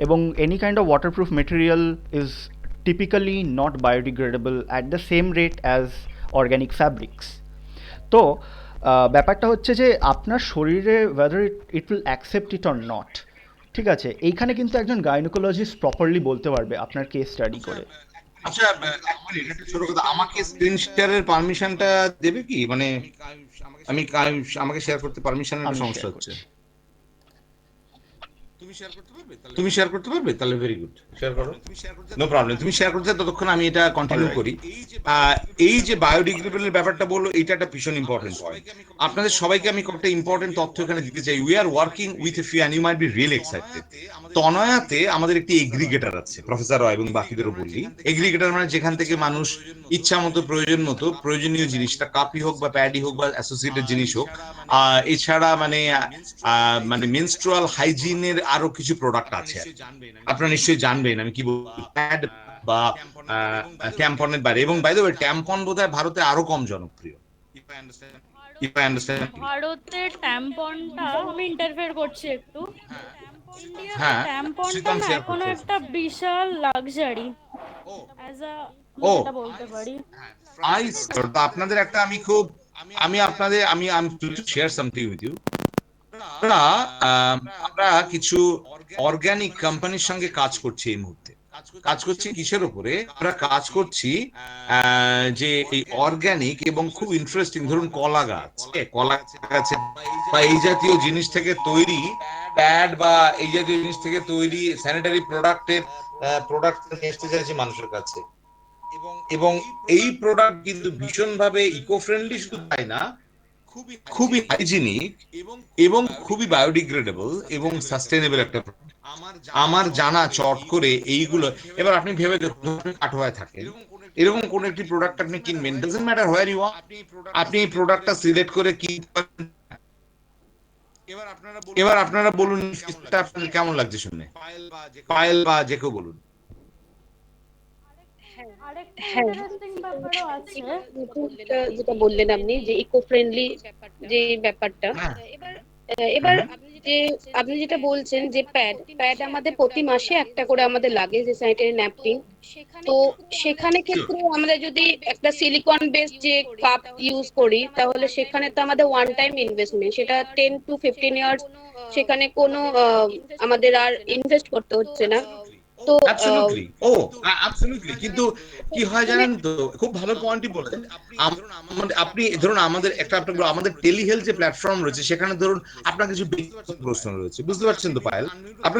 এবং any kind of waterproof material is typically not biodegradable at the same rate as organic fabrics. তো ব্যাপারটা হচ্ছে যে আপনার শরীরে weather it will accept it or not, ঠিক আছে, এইখানে কিন্তু একজন গাইনোকোলজিস্ট প্রপারলি বলতে পারবে আপনার কেস স্টাডি করে। আচ্ছা, এক মিনিট, একটা ছোট কথা, আমাকে স্ক্রিন শেয়ারের পারমিশনটা দেবে কি? মানে আমি আমাকে শেয়ার করতে পারমিশনের আমি সমস্যা শেয়ার হচ্ছে। করছি। তুমি শেয়ার করতে পারবে? তাহলে ভেরি গুড, শেয়ার করো, নো প্রবলেম। তুমি শেয়ার করতে, ততক্ষণ আমি এটা কন্টিনিউ করি। এই যে বায়োডিগ্রেডেবল ব্যাপারটা বললো, এটা একটা ভীষণ ইম্পর্টেন্ট পয়েন্ট। আপনাদের সবাইকে আমি কয়েকটা ইম্পর্টেন্ট তথ্য এখানে দিতে চাই। We are working with a few and you might be really excited. তনয়াতে আমাদের একটি এগ্রিগেটর আছে, প্রফেসর রয় এবং বাকিদেরও বললি। এগ্রিগেটর মানে যেখান থেকে মানুষ ইচ্ছা মতো প্রয়োজনীয় জিনিসটা, কাপি হোক বা প্যাডি হোক বা অ্যাসোসিয়েটেড জিনিস হোক, এছাড়া মানে মেনস্ট্রুয়াল হাইজিনের আরো কিছু প্রোডাক্ট আছে। আপনারা নিশ্চয়ই জানবেন আমি কি বলছি, প্যাড বা ট্যাম্পনের বাইরে। এবং বাই দ্য ওয়ে, ট্যাম্পন বোধহয় ভারতে আরো কম জনপ্রিয়। If I understand. ভারতের ট্যাম্পনটা, আমি ইন্টারফেয়ার করছি একটু, ইন্ডিয়াতে হ্যাঁ, ট্যাম্পনটা শ্রীকান্ত না শেয়ার এখনো করছে। একটা বিশাল লাক্সারি অ্যাজ আ, ও, যেটা বলতে পারি। আপনাদের একটা আমি শেয়ার সামথিং উইথ ইউ। আমরা কিছু অর্গানিক কোম্পানির সঙ্গে কাজ করছি এই মুহূর্তে। কাজ করছি কিসের উপরে? আমরা কাজ করছি যে এই অর্গানিক এবং খুব ইন্টারেস্টিং, ধরুন কলা গাছে বা এই জাতীয় জিনিস থেকে তৈরি প্যাড বা এই জাতীয় জিনিস থেকে তৈরি স্যানিটারি প্রোডাক্ট নিয়ে আসতে চাইছি মানুষের কাছে। এবং এই প্রোডাক্ট কিন্তু ভীষণভাবে ইকো ফ্রেন্ডলি, শুধু তাই না, খুবই হাইজিনিক এবং খুবই বায়োডিগ্রেডেবল এবং সাস্টেনেবল একটা প্রোডাক্ট। আমার জানা চট করে এইগুলো, এবার আপনি ভেবে দেখুন, আপনি কাটোয়ায় থাকেন, এরকম কোন একটি প্রোডাক্ট আপনি কিনবেন, doesn't matter where you are, আপনি এই প্রোডাক্টটা সিলেক্ট করে কিনবেন। এবার আপনারা বলুন, আপনাদের কেমন লাগছে শুনে? পায়েল বা যে কেউ বলুন। আরেকটা হ্যাঁ, ইন্টারেস্টিং ব্যাপারও আছে। যেটা বললেন আপনি যে ইকো ফ্রেন্ডলি যে ব্যাপারটা, এবার যে আপনি যেটা বলছেন যে প্যাড আমাদের প্রতি মাসে একটা করে আমাদের লাগে, যে স্যানিটারি ন্যাপকিন। তো সেখানে ক্ষেত্রে আমরা যদি একটা সিলিকন বেস যে কাপ ইউজ করি, তাহলে সেখানে তো আমাদের ওয়ান টাইম ইনভেস্টমেন্ট, সেটা 10 to 15 ইয়ার্স সেখানে কোনো আমাদের আর ইনভেস্ট করতে হচ্ছে না। তো অ্যাবসলিউটলি, অ্যাবসলিউটলি। কিন্তু কি হয় জানেন তো, খুব ভালো পয়েন্টই বলেছেন। আপনি ধরুন আমাদের টেলিহেলথ যে প্ল্যাটফর্ম রয়েছে, সেখানে ধরুন আপনার কিছু ব্যক্তিগত প্রশ্ন রয়েছে, বুঝতে পারছেন তো পায়েল? আপনি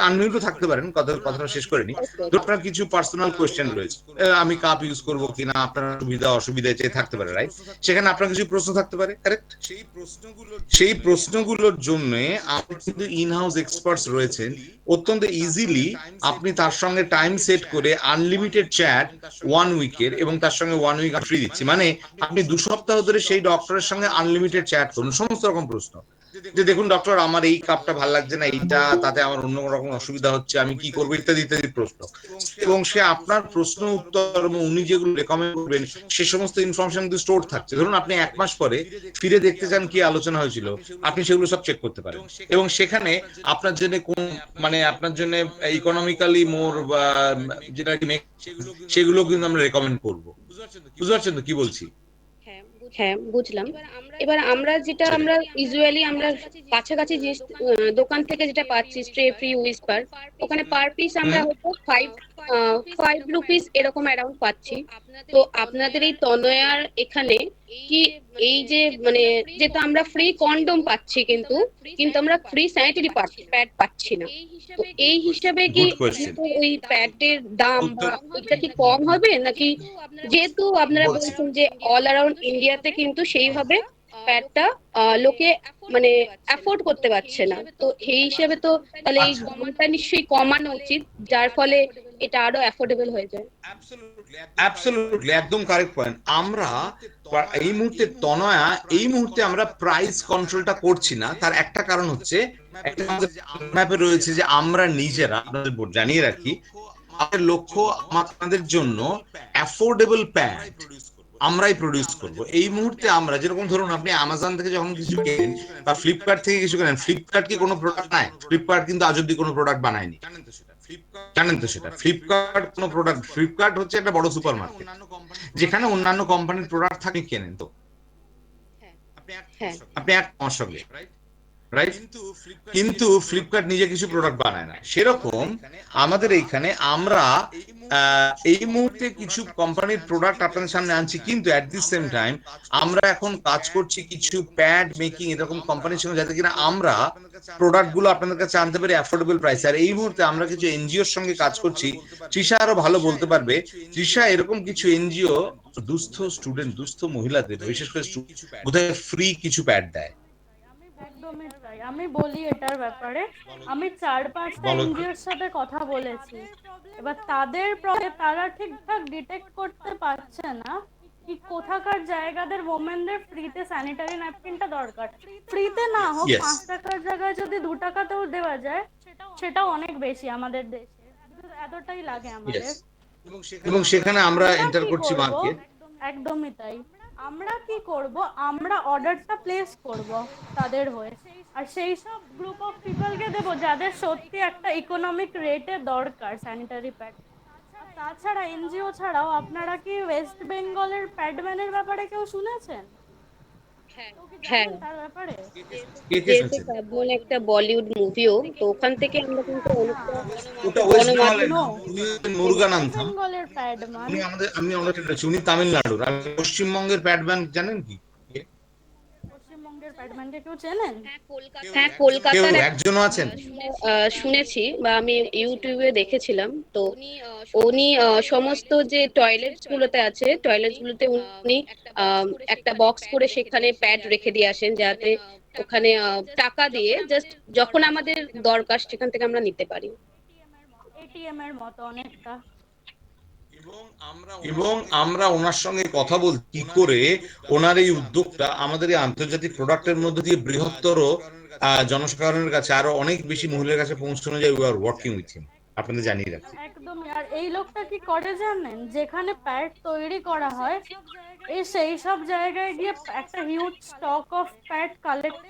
আনমিউটও থাকতে পারেন, কথাটা শেষ করে নি। ধরুন আপনার কিছু পার্সোনাল কোয়েশ্চেন রয়েছে, আমি কাপ ইউজ করবো কিনা, আপনার সুবিধা অসুবিধা চেয়ে থাকতে পারে, রাইট? সেখানে আপনার কিছু প্রশ্ন থাকতে পারে, কারেক্ট? সেই প্রশ্নগুলোর জন্য আমাদের কিন্তু ইন হাউস এক্সপার্টস রয়েছেন। অত্যন্ত ইজিলি আপনি তার সঙ্গে টাইম সেট করে আনলিমিটেড চ্যাট 1 উইকের, এবং তার সঙ্গে 1 উইক ফ্রি দিচ্ছি। মানে আপনি 2 সপ্তাহ ধরে সেই ডক্টরের সঙ্গে আনলিমিটেড চ্যাট করুন, সমস্ত রকম প্রশ্ন, যে দেখুন ডক্টর, আমার এই কাপটা ভালো লাগছে না, এইটা তাতে আমার অন্য রকম অসুবিধা হচ্ছে, আমি কি করবো, ইত্যাদি ইত্যাদি প্রশ্ন। এবং সে আপনার প্রশ্ন উত্তর এবং উনি যেগুলো রেকমেন্ড করবেন সে সমস্ত ইনফরমেশন কিন্তু স্টোর থাকছে। ধরুন আপনি 1 মাস পরে ফিরে দেখতে চান কি আলোচনা হয়েছিল, আপনি সেগুলো সব চেক করতে পারেন। এবং সেখানে আপনার জন্য আপনার জন্য ইকোনমিক্যালি মোর বা যেটা সেগুলো কিন্তু আমরা রেকমেন্ড করবো। বুঝতে পারছেন তো কি বলছি? হ্যাঁ, বুঝলাম। এবার আমরা ইউজুয়ালি আমরা কাছাকাছি যে দোকান থেকে যেটা পাচ্ছি, স্ট্রে ফ্রি উইস্পার, ওখানে পার পিস আমরা হয়তো 5 রুপিস এরকম অ্যারাউন্ড পাচ্ছি। তো আপনাদের এই তনয়ার এখানে কি এই যে মানে, যেহেতু আমরা ফ্রি কন্ডম পাচ্ছি, কিন্তু আমরা ফ্রি স্যানিটারি প্যাড পাচ্ছি না, তো এই হিসাবে কি Good question. ওই প্যাডের দাম বা এটা কি কম হবে নাকি? যেহেতু আপনারা বলছেন যে অল অ্যারাউন্ড ইন্ডিয়াতে কিন্তু সেইভাবে প্যাডটা লোকে মানে অ্যাফোর্ড করতে পারছে না, তো এই হিসেবে তো তাহলে এই দামটা নিশ্চয়ই কমানো উচিত, যার ফলে এটা আরো অ্যাফোর্ডেবল হয়ে যায়। অ্যাবসলিউটলি, একদম কারেক্ট পয়েন্ট। আমরা এই মুহূর্তে আমরা প্রাইস কন্ট্রোলটা করছি না। তার একটা কারণ হচ্ছে, একটা আমাদের ম্যাপে রয়েছে যে আমরা নিজেরা, আপনাদের জানিয়ে রাখি, আমাদের লক্ষ্য আমাদের জন্য অ্যাফোর্ডেবল প্যাড আমরাই প্রডিউস করব। এই মুহূর্তে আমরা যেরকম, ধরুন আপনি অ্যামাজন থেকে যখন কিছু কেনেন বা ফ্লিপকার্ট থেকে কিছু কেনেন, ফ্লিপকার্ট কি কোনো প্রোডাক্ট নাই? ফ্লিপকার্ট কিন্তু আজ অব্দি কোনো প্রোডাক্ট বানায়নি। জানেন তো সেটা ফ্লিপকার্ট কোনো প্রোডাক্ট, ফ্লিপকার্ট হচ্ছে একটা বড় সুপার মার্কেট যেখানে অন্যান্য কোম্পানির প্রোডাক্ট থাকে, কেনেন তো হ্যাঁ আপনি এক মাস সঙ্গে, রাইট? কিন্তু ফ্লিপকার্ট নিজে কিছু প্রোডাক্ট বানায় না। সেরকম আমাদের এইখানে আমরা এই মুহূর্তে কিছু কোম্পানির প্রোডাক্ট আপনাদের সামনে আনছি, কিন্তু অ্যাট দি সেম টাইম আমরা এখন কাজ করছি কিছু প্যাড মেকিং এরকম কোম্পানির সঙ্গে, যাতে কিনা আমরা প্রোডাক্ট গুলো আপনাদের কাছে আনতে পারি অ্যাফোর্ডেবল প্রাইস। আর এই মুহূর্তে আমরা কিছু এনজিওর সঙ্গে কাজ করছি, তৃষা আরো ভালো বলতে পারবে। তৃষা এরকম কিছু এনজিও দুস্থ স্টুডেন্ট, দুস্থ মহিলাদের বিশেষ করে বোধহয় ফ্রি কিছু প্যাড দেয়। একদমই তাই। আমি বলি এটার ব্যাপারে, আমি 4-5টা বলো। এনজিওর সাথে কথা বলেছি। এবার তারা ঠিকঠাক ডিটেক্ট করতে পারছে না কি কোথাকার জায়গাদের ওমেনদের ফ্রিতে স্যানিটারি ন্যাপকিনটা দরকার। ফ্রিতে না হোক, Yes. 5 টাকার জায়গায় যদি 2 টাকাতেও দেওয়া যায় সেটাও অনেক বেশি আমাদের দেশে। এতটাই লাগে আমাদের। Yes. এবং সেখানে আমরা আমরা এন্টার কি করছি করব? মার্কেট। একদমই তাই। আমরা কি করব? আমরা অর্ডারটা প্লেস করব তাদের হয়ে, আর সেই সব গ্রুপ অফ পিপলকে দেবো যাদের সত্যি একটা ইকোনমিক রেটে দরকার স্যানিটারি প্যাড। তাছাড়া এনজিও ছাড়াও আপনারা কি ওয়েস্ট বেঙ্গলের প্যাডম্যানের ব্যাপারে কেউ শুনেছেন? কেউ কি হ্যাঁ জানেন তার ব্যাপারে? কে যেহেতু শুনছেন? প্যাডম্যান একটা বলিউড মুভিও, তো ওখান থেকে আমরা কিন্তু অনেকটা ওটা ওয়েস্ট গণমাধ্যম বেঙ্গলের, No. উনি ওয়েস্ট মুরুগানান্থম। বেঙ্গলের প্যাডম্যান। আমি অনেক উনি তামিলনাড়ুর। আর পশ্চিমবঙ্গের প্যাডম্যান জানেন কি? পশ্চিমবঙ্গের প্যাডম্যানকে কেউ চেনেন? হ্যাঁ কেউ কলকাতার একজনও আছেন? শুনেছি বা আমি ইউটিউবে দেখেছিলাম। তো উনি সমস্ত যে টয়লেটস গুলোতে আছে, টয়লেটস গুলোতে উনি একটা বক্স করে সেখানে প্যাড রেখে দিয়ে আসেন, যাতে ওখানে টাকা দিয়ে জাস্ট যখন আমাদের দরকার সেখান থেকে আমরা নিতে পারি। এটিএম এর মতো অনেকটা। এবং আমরা ওনার সঙ্গে কথা বলছি কি করে ওনার এই উদ্যোগটা আমাদের এই আন্তর্জাতিক প্রোডাক্টের মধ্যে দিয়ে বৃহত্তর জনসাধারণের কাছে আরো অনেক বেশি মহিলার কাছে পৌঁছানো যায়। We are working with him, আপনাদের জানিয়ে রাখি। একদমই। আর এই লোকটা কি করে জানেন? যেখানে প্যাড তৈরি করা হয় সেই সব জায়গায় গিয়ে একটা huge stock of pad collect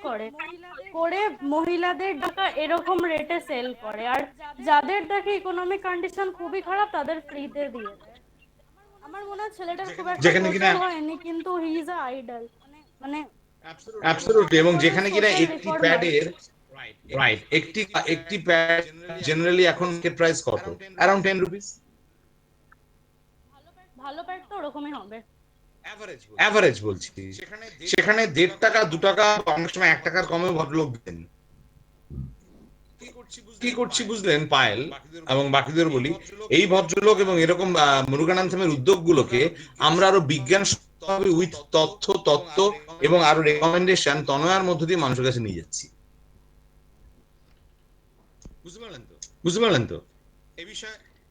করে মহিলাদের টাকা এরকম রেটে সেল করে, আর যাদের দেখে ইকোনমিক কন্ডিশন খুবই খারাপ তাদের ফ্রিতে দিয়ে দেয়। আমার মনে হয় ছেলেটার খুব একটা যেখানে কিনা প্রচার হয়নি, কিন্তু হি ইজ আ আইডল। মানে অ্যাবসলিউটলি। এবং যেখানে কিনা একটি প্যাডের রাইট একটি প্যাড জেনারেলি এখন প্রাইস কত? Around 10 rupees. ভালো প্যাড তো ওরকমই হবে। অ্যাভারেজ বলছি। সেখানে 1.5 টাকা 2 টাকা, অনেক সময় 1 টাকার কমেও ভদ্রলোক দেন। কি করছি বুঝলেন পায়েল এবং বাকিদের বলি, এই ভদ্রলোক এবং এরকম মুরুগানান্থমের উদ্যোগগুলোকে আমরা আরো বিজ্ঞান উইথ তত্ত্ব এবং আরো রেকমেন্ডেশন তনয়ার মধ্য দিয়ে মানুষের কাছে নিয়ে যাচ্ছি। বুঝতে পারলেন তো?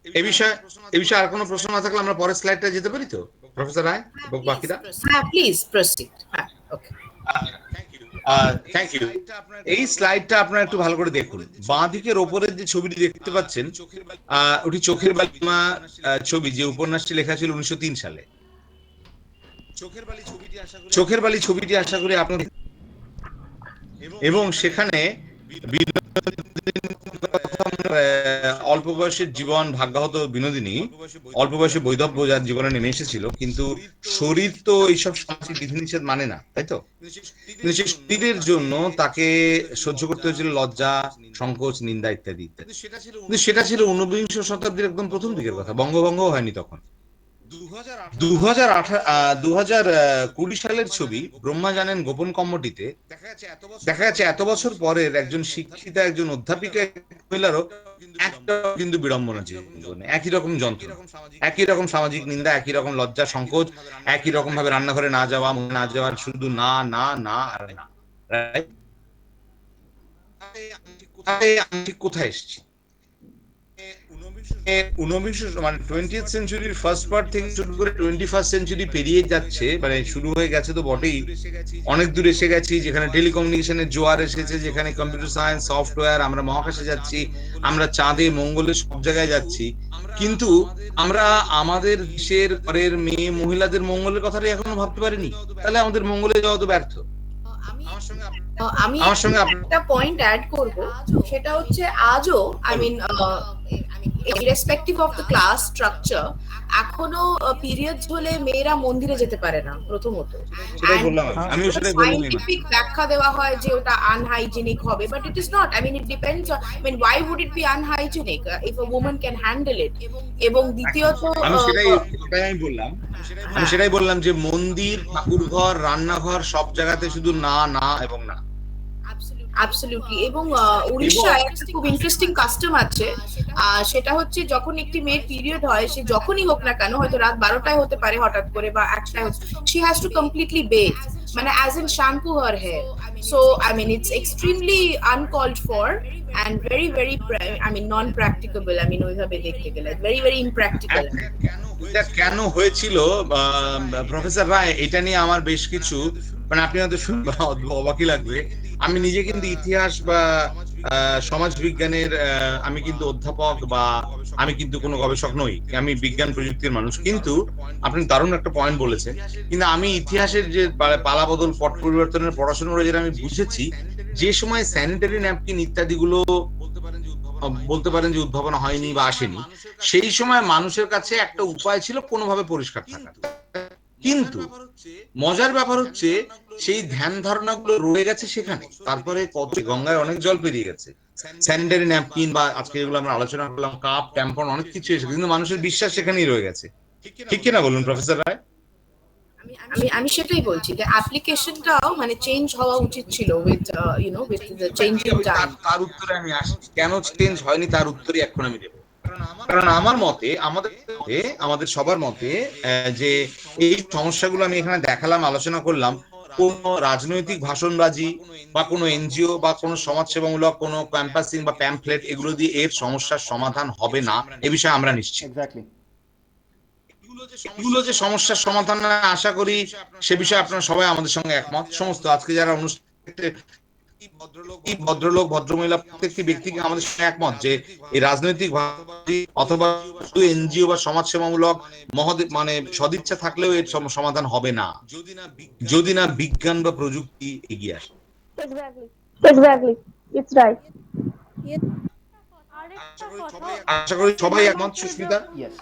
এই বিষয়ে আর কোনো প্রশ্ন না থাকলে আমরা পরের স্লাইডটা যেতে পারি তো, প্রফেসর রায় এবং বাকিরা? Please proceed. Okay. Thank you. এই স্লাইডটা আপনারা একটু ভালো করে দেখুন। বাঁ দিকের ওপরের যে ছবিটি দেখতে পাচ্ছেন, ওটি চোখের বালিমা ছবি, যে উপন্যাসটি লেখা ছিল 1903 সালে। চোখের বালি ছবিটি আশা করি আপনাদের, এবং সেখানে অল্প বয়সের জীবন, ভাগ্যহত বিনোদিনী অল্প বয়সে বৈধব্য যার জীবনে নেমে এসেছিল, কিন্তু শরীর তো এইসব সামাজিক বিধিনিষেধ মানে না, তাই তো? কিন্তু সেই শরীরের জন্য তাকে সহ্য করতে হয়েছিল লজ্জা, সংকোচ, নিন্দা ইত্যাদি ইত্যাদি। কিন্তু সেটা ছিল 19বিংশ শতাব্দীর একদম প্রথম দিকের কথা, বঙ্গভঙ্গও হয়নি তখন। 2020 সালের ছবি ব্রহ্মা জানেন গোপন কম্মটিতে দেখা যাচ্ছে এত বছর পরের একজন শিক্ষিতা, একজন অধ্যাপিকা মহিলারও একটা কিন্তু বিড়ম্বনা জীবনে, একই রকম যন্ত্রণা, একই রকম সামাজিক নিন্দা, একই রকম লজ্জা, সংকোচ, একই রকম ভাবে রান্নাঘরে না যাওয়া, না যাওয়ার, শুধু না না না আর না। আমি ঠিক কোথায় এসেছি? 20th সেঞ্চুরির ফার্স্ট পার্ট থেকে শুরু করে 21st সেঞ্চুরি পেরিয়ে যাচ্ছে, মানে শুরু হয়ে গেছে তো বটেই, অনেক দূর এসে গেছি, যেখানে টেলিকমিউনিকেশনের জোয়ার এসেছে, যেখানে কম্পিউটার সায়েন্স, সফটওয়্যার, আমরা মহাকাশে যাচ্ছি, আমরা চাঁদে, মঙ্গলে, সব জায়গায় যাচ্ছি, কিন্তু আমরা আমাদের দেশের ঘরের মেয়ে মহিলাদের মঙ্গলের কথাটাই এখনো ভাবতে পারিনি। তাহলে আমাদের মঙ্গলে যাওয়া তো ব্যর্থ। আমি আমার সঙ্গে একটা পয়েন্ট অ্যাড করব, সেটা হচ্ছে আজও I mean irrespective of the class structure, এখনো পিরিয়ডস হলে মেয়েরা মন্দিরে যেতে পারে না প্রথমত। সেটাই And বললাম, আমিও সেটাই বললাম। সাইন্টিফিক ব্যাখ্যা দেওয়া হয় যে ওটা আনহাইজেনিক হবে, but it is not. I mean it depends on, I mean why would it be unhygienic if a woman can handle it? এবং দ্বিতীয়ত আমি সেটাই বললাম, আমি সেটাই বললাম যে মন্দির, ঠাকুরঘর, রান্নাঘর সব জায়গাতে শুধু না না এবং না। অ্যাবসলিউটলি। এবং উড়িষ্যায় একটা খুব ইন্টারেস্টিং কাস্টম আছে, সেটা হচ্ছে যখন একটি মেয়ের পিরিয়ড হয়, সে যখনই হোক না কেন, হয়তো রাত 12টায় হতে পারে হঠাৎ করে বা 1টায়, she has to completely bathe, মানে as in shampoo her hair. So I mean it's extremely uncalled for and very very I mean non practicable, I mean ওইভাবে দেখতে গেলে very very impractical। এটা কেন হয়েছিল প্রফেসর রায়, এটা নিয়ে আমার বেশ কিছু, মানে আপনি হয়তো শুনলে অবাকই লাগবে, আমি নিজে কিন্তু ইতিহাস বা সমাজ বিজ্ঞানের আমি কিন্তু অধ্যাপক বা আমি কিন্তু কোনো গবেষক নই, আমি বিজ্ঞান প্রযুক্তির মানুষ। কিন্তু আপনি দারুণ একটা পয়েন্ট বলেছেন, কিন্তু আমি ইতিহাসের যে পালা বদল পট পরিবর্তনের পড়াশোনা করে যেটা আমি বুঝেছি, যে সময় স্যানিটারি ন্যাপকিন ইত্যাদি গুলো বলতে পারেন যে উদ্ভাবন হয়নি বা আসেনি, সেই সময় মানুষের কাছে একটা উপায় ছিল কোনোভাবে পরিষ্কার থাকার। কিন্তু মজার ব্যাপার হচ্ছে সেই ধ্যান ধারণাগুলো রয়ে গেছে সেখানে। তারপরে কত গঙ্গায় অনেক জল পেরিয়ে গেছে, স্যানিটারি ন্যাপকিন বা আজকে যেগুলো আমরা আলোচনা করলাম কাপ, ট্যাম্পন, অনেক কিছু এসেছে, কিন্তু মানুষের বিশ্বাস সেখানেই রয়ে গেছে। ঠিক কিনা বলুন প্রফেসর রায়? আমি সেটাই বলছি যে অ্যাপ্লিকেশনটাও মানে চেঞ্জ হওয়া উচিত ছিল with you know with the changing time. তার উত্তরে আমি আসি, কেন চেঞ্জ হয়নি তার উত্তরই এখন আমি দেবো। কারণ আমার মতে, আমাদের সবার মতে, যে এই সমস্যাগুলো আমি এখানে দেখালাম, আলোচনা করলাম, কোন রাজনৈতিক ভাষণবাজি বা কোনো এনজিও বা কোনো সমাজসেবামূলক কোনো ক্যাম্পাসিং বা প্যাম্পলেট এগুলো দিয়ে এর সমস্যার সমাধান হবে না, এ বিষয়ে আমরা নিশ্চিত। এক্স্যাক্টলি। এগুলো যে সমস্যার সমাধান আশা করি সে বিষয়ে আপনারা সবাই আমাদের সঙ্গে একমত। সমস্ত আজকে যারা অনুষ্ঠানে ভদ্রলোক ভদ্রমহিলা প্রত্যেকটি ব্যক্তিকে আমাদের সঙ্গে একমত যে এই রাজনৈতিক অথবা এনজিও বা সমাজসেবামূলক মানে সদিচ্ছা থাকলেও এর সমাধান হবে না যদি না বিজ্ঞান বা প্রযুক্তি এগিয়ে আসে। Exactly. It's right. আরেকটা কথা, আশা করি সবাই একমত। সুস্মিতা? ইয়েস।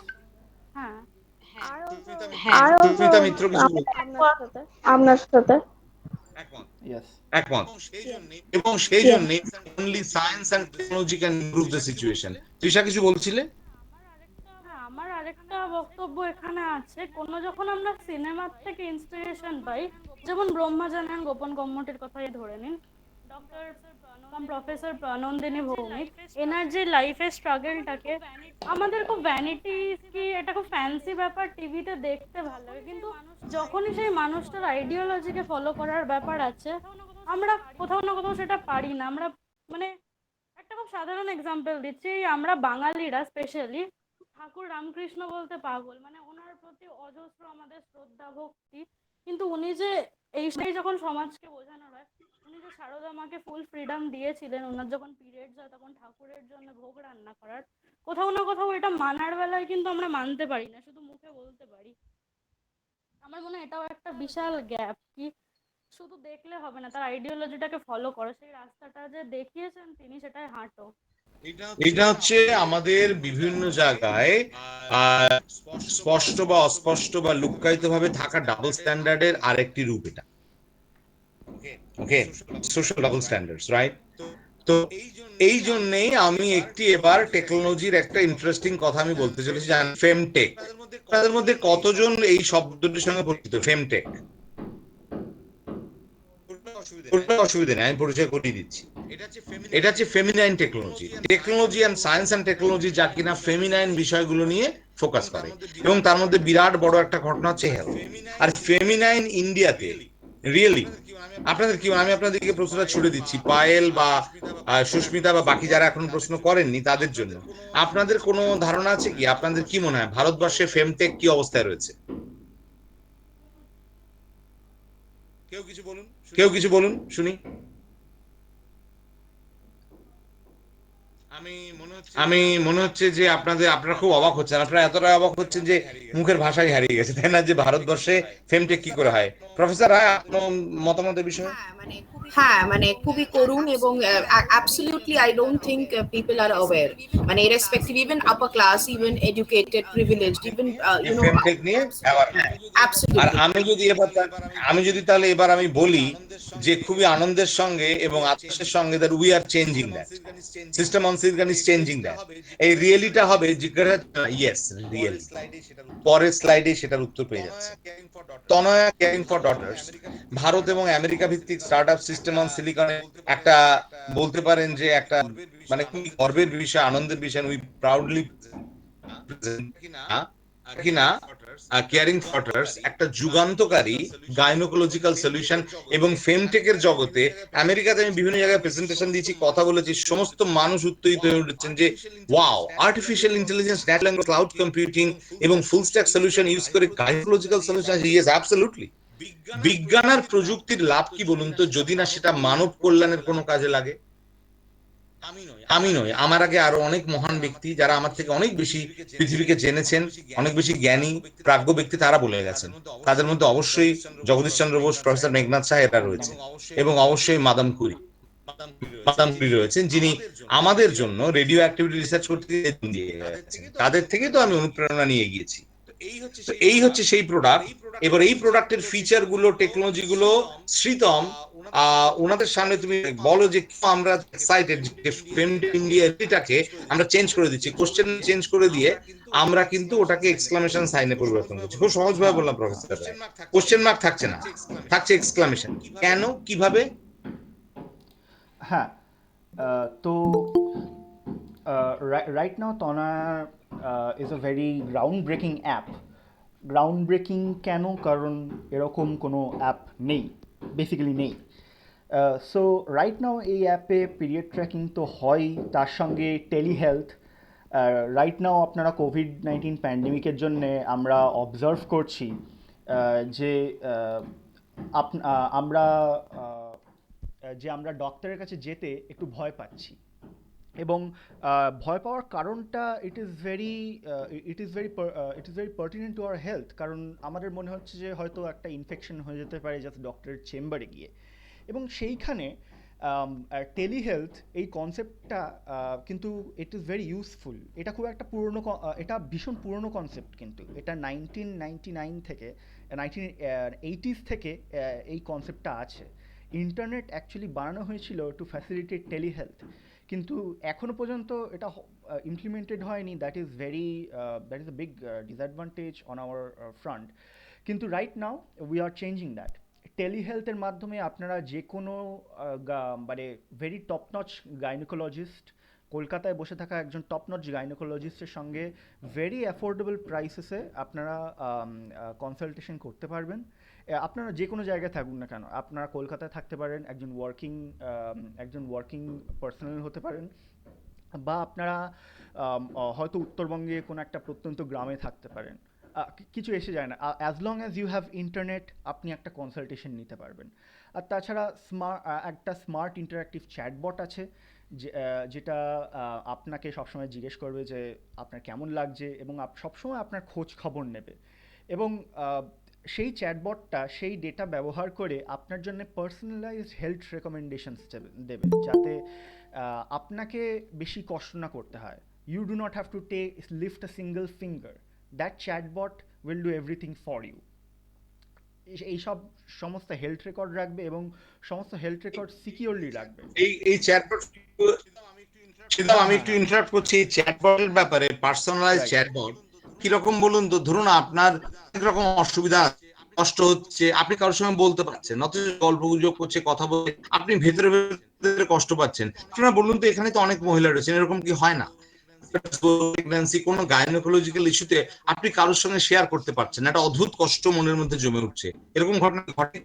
হ্যাঁ, সুস্মিতা মিত্র কিছু আপনার সাথে একমত? ইয়েস। একমত। এবং সেই জন্য only science and technology can improve the situation. Trisha কিছু বলছিলে? আমার আরেকটা বক্তব্য এখানে আছে, যখন আমরা সিনেমার থেকে ইন্সপিরেশন পাই, যেমন ব্রহ্মজানন গোপন কম্মটির কথাই ধরে নিন, doctor professor Nandini Bhowmik energy লাইফের স্ট্রাগলটাকে আমাদের খুব ভ্যানিটি কি এটা খুব ফ্যান্সি ব্যাপার টিভিতে দেখতে ভালো লাগে, কিন্তু যখনই সেই মানুষটার আইডিওলজিকে ফলো করার ব্যাপার আছে, আমরা কোথাও না কোথাও সেটা পারি না। আমরা মানে একটা খুব সাধারণ এক্সাম্পল দিচ্ছি, আমরা বাঙালিরা স্পেশালি ঠাকুর রামকৃষ্ণ বলতে পাগল, মানে ওনার প্রতি অজস্র আমাদের শ্রদ্ধা ভক্তি, কিন্তু উনি যে এই যখন সমাজকে বোঝানো হয়, উনি যে সারদা মাকে ফুল ফ্রিডম দিয়েছিলেন, ওনার যখন পিরিয়ডস হয় তখন ঠাকুরের জন্য ভোগ রান্না করার, কোথাও না কোথাও এটা মানার বেলায় কিন্তু আমরা মানতে পারি না, শুধু মুখে বলতে পারি। আমার মনে হয় এটাও একটা বিশাল গ্যাপ, কি শুধু দেখলে হবে না, তার আইডিওলজিটাকে ফলো করো, সেই রাস্তাটা যে দেখিয়েছেন তিনি সেটাই হাঁটো। এটা হচ্ছে আমাদের বিভিন্ন জায়গায় স্পষ্ট বা অস্পষ্ট বা লুক্কায়িত ভাবে থাকা ডাবল স্ট্যান্ডার্ডের আরেকটি রূপ এটা। ওকে, সোশ্যাল ডাবল স্ট্যান্ডার্ডস, রাইট? তো এই জন্যই আমি এবার টেকনোলজির একটা ইন্টারেস্টিং কথা আমি বলতে চলেছি, ফেমটেক। তাদের মধ্যে কতজন এই শব্দটির সঙ্গে পরিচিত? ফেমটেক অসুবিধা নেই, আমি পরিচয় করিয়ে দিচ্ছি। এটা হচ্ছে feminine technology. Technology and science and technology যা কিনা ফেমিনাইন বিষয়গুলো নিয়ে ফোকাস করে, এবং তার মধ্যে বিরাট বড় একটা ঘটনা হচ্ছে হেলথ। আর ফেমিনাইন ইন্ডিয়াতে রিয়েলি আপনাদের কি, আমি আপনাদেরকে প্রশ্নটা ছুড়ে দিচ্ছি, পায়েল বা সুস্মিতা বা বাকি যারা এখন প্রশ্ন করেননি তাদের জন্য, আপনাদের কোনো ধারণা আছে কি? আপনাদের কি মনে হয় ভারতবর্ষে ফেমটেক কি অবস্থায় রয়েছে? কেউ কিছু বলুন শুনি। আমি মনে হচ্ছে যে আপনারা খুব অবাক হচ্ছেন, আপনারা এতটা অবাক হচ্ছেন যে মুখের ভাষাই হারিয়ে গেছে, তাই না, যে ভারতবর্ষে ফেমটেক কি করে হয়। প্রফেসর রায়, আপনার মতামতের বিষয়ে। হ্যাঁ মানে খুবই করুণ এবং absolutely I don't think people are aware, মানে irrespective even upper class, even educated, privileged, even femtech নিয়ে আবার আর অ্যাবসলিউটলি। আমি যদি তাহলে এবার আমি বলি যে খুবই আনন্দের সঙ্গে এবং আত্মীয়ের সঙ্গে that we are changing that system on সিলগান ইজ চেঞ্জিং দ্যাট, এই রিয়েলিটা হবে জিজ্ঞাসা, ইয়েস রিয়েল। পরের স্লাইডে সেটার উত্তর পেয়ে যাচ্ছে। তনয়া কেয়ারিং ফর ডটার্স ভারত এবং আমেরিকা ভিত্তিক স্টার্টআপ সিস্টেম অন সিলিকনে একটা বলতে পারেন যে একটা মানে খুবই গর্বের বিষয়, আনন্দের বিষয়। উই প্রাউডলি কিনা কেয়ারিং ফটার্স একটা যুগান্তকারী গাইনোকোলজিক্যাল সলিউশন এবং ফেমটেকের জগতে আমেরিকাতে আমি বিভিন্ন জায়গায় প্রেজেন্টেশন দিয়েছি, কথা বলেছি, সমস্ত মানুষ উত্তেজিত হয়ে উঠছেন যে wow, artificial intelligence, natural language, cloud computing এবং ফুল স্ট্যাক সলিউশন ইউজ করে গাইনোকোলজিক্যাল সলিউশন। Yes, absolutely. বিজ্ঞান আর প্রযুক্তির লাভ কি বলুন তো, যদি না সেটা মানব কল্যাণের কোনো কাজে লাগে। আমি নই, আমার আগে আরো অনেক মহান ব্যক্তি যারা আমার থেকে অনেক বেশি পৃথিবীকে জেনেছেন, অনেক বেশি জ্ঞানী প্রাজ্ঞ ব্যক্তি, তারা বলে গেছেন। তাদের মধ্যে অবশ্যই জগদীশ চন্দ্র বোস, প্রফেসর মেঘনাথ সাহা এরা রয়েছে, এবং অবশ্যই মাদাম কুরি রয়েছেন, যিনি আমাদের জন্য রেডিও অ্যাক্টিভিটি রিসার্চ করতে দিয়ে গেছেন। তাদের থেকে তো আমি অনুপ্রেরণা নিয়ে গিয়েছি। তো এই হচ্ছে সেই প্রোডাক্ট। এবার এই প্রোডাক্টের ফিচার গুলো, টেকনোলজি গুলো, শ্রীতম ওনাদের সামনে তুমি বলো যে আমরা এক্সাইটেড যে ফেমটেক ইন্ডিয়া এটাকে আমরা চেঞ্জ করে দিচ্ছি, কোশ্চেন চেঞ্জ করে দিয়ে আমরা কিন্তু ওটাকে এক্সক্লামেশন সাইনে পরিবর্তন করছি। খুব সহজভাবে বললাম প্রফেসর, কোশ্চেন মার্ক থাকছে না, থাকছে এক্সক্লামেশন। কেন, কিভাবে? হ্যাঁ, তো right now Tona is a very groundbreaking app. Groundbreaking কেন? কারণ এরকম কোনো অ্যাপ নেই, বেসিক্যালি নেই। সো রাইট নাও এই অ্যাপে পিরিয়ড ট্র্যাকিং তো হয়, তার সঙ্গে টেলিহেলথ। রাইট নাও আপনারা কোভিড-19 প্যান্ডেমিকের জন্যে আমরা অবজার্ভ করছি যে আমরা ডক্টরের কাছে যেতে একটু ভয় পাচ্ছি, এবং ভয় পাওয়ার কারণটা ইট is very pertinent to our health. কারণ আমাদের মনে হচ্ছে যে হয়তো একটা ইনফেকশন হয়ে যেতে পারে জাস্ট ডক্টরের চেম্বারে গিয়ে, এবং সেইখানে টেলিহেলথ এই কনসেপ্টটা কিন্তু ইট ইজ ভেরি ইউজফুল। এটা খুব একটা এটা ভীষণ পুরনো কনসেপ্ট, কিন্তু এটা 1999 থেকে 1980s থেকে এই কনসেপ্টটা আছে। ইন্টারনেট অ্যাকচুয়ালি বানানো হয়েছিল টু ফ্যাসিলিটেট টেলিহেলথ, কিন্তু এখনো পর্যন্ত এটা ইমপ্লিমেন্টেড হয়নি। That is a big disadvantage on our front. কিন্তু right now we are changing that. টেলিহেলথের মাধ্যমে আপনারা যে কোনো মানে ভেরি টপ নচ গাইনোকোলজিস্ট, কলকাতায় বসে থাকা একজন টপ নচ গাইনোকোলজিস্টের সঙ্গে ভেরি অ্যাফোর্ডেবল প্রাইসেসে আপনারা কনসালটেশন করতে পারবেন। আপনারা যে কোনো জায়গায় থাকুন না কেন, আপনারা কলকাতায় থাকতে পারেন, একজন ওয়ার্কিং পার্সোনাল হতে পারেন, বা আপনারা হয়তো উত্তরবঙ্গে কোনো একটা প্রত্যন্ত গ্রামে থাকতে পারেন, কিছু এসে যায় না। As long as you have internet, আপনি একটা কনসালটেশন নিতে পারবেন। আর তাছাড়া একটা স্মার্ট ইন্টারঅ্যাক্টিভ চ্যাটবট আছে, যেটা আপনাকে সবসময় জিজ্ঞেস করবে যে আপনার কেমন লাগছে, এবং সবসময় আপনার খোঁজ খবর নেবে। এবং সেই চ্যাটবটটা সেই ডেটা ব্যবহার করে আপনার জন্য পার্সোনালাইজড হেলথ রেকমেন্ডেশনস দেবে, যাতে আপনাকে বেশি কষ্ট না করতে হয়। You do not have to lift a single finger, that chatbot will do everything for you. এইসব সমস্ত হেলথ রেকর্ড রাখবে, এবং সমস্ত হেলথ রেকর্ড সিকিউরলি রাখবে। এই চ্যাটবট, আমি একটু ইন্টারাপ্ট করছি। এই চ্যাটবটের ব্যাপারে, পার্সোনালাইজ চ্যাটবট কিরকম বলুন তো? ধরুন আপনার অনেক রকম অসুবিধা, কষ্ট হচ্ছে, আপনি কারোর সঙ্গে বলতে পারছেন, অথচ গল্প গুজব করছে, কথা বলছে, আপনি ভেতরে ভেতরে কষ্ট পাচ্ছেন। আপনারা বলুন তো, এখানে তো অনেক মহিলা রয়েছেন, এরকম কি হয় না? প্রেগন্যান্সি, কোনো গাইনোকোলজিক্যাল ইস্যুতে আপনি কারোর সঙ্গে শেয়ার করতে পারছেন না, একটা অদ্ভুত কষ্ট মনের মধ্যে জমে উঠছে, এরকম ঘটনা ঘটে?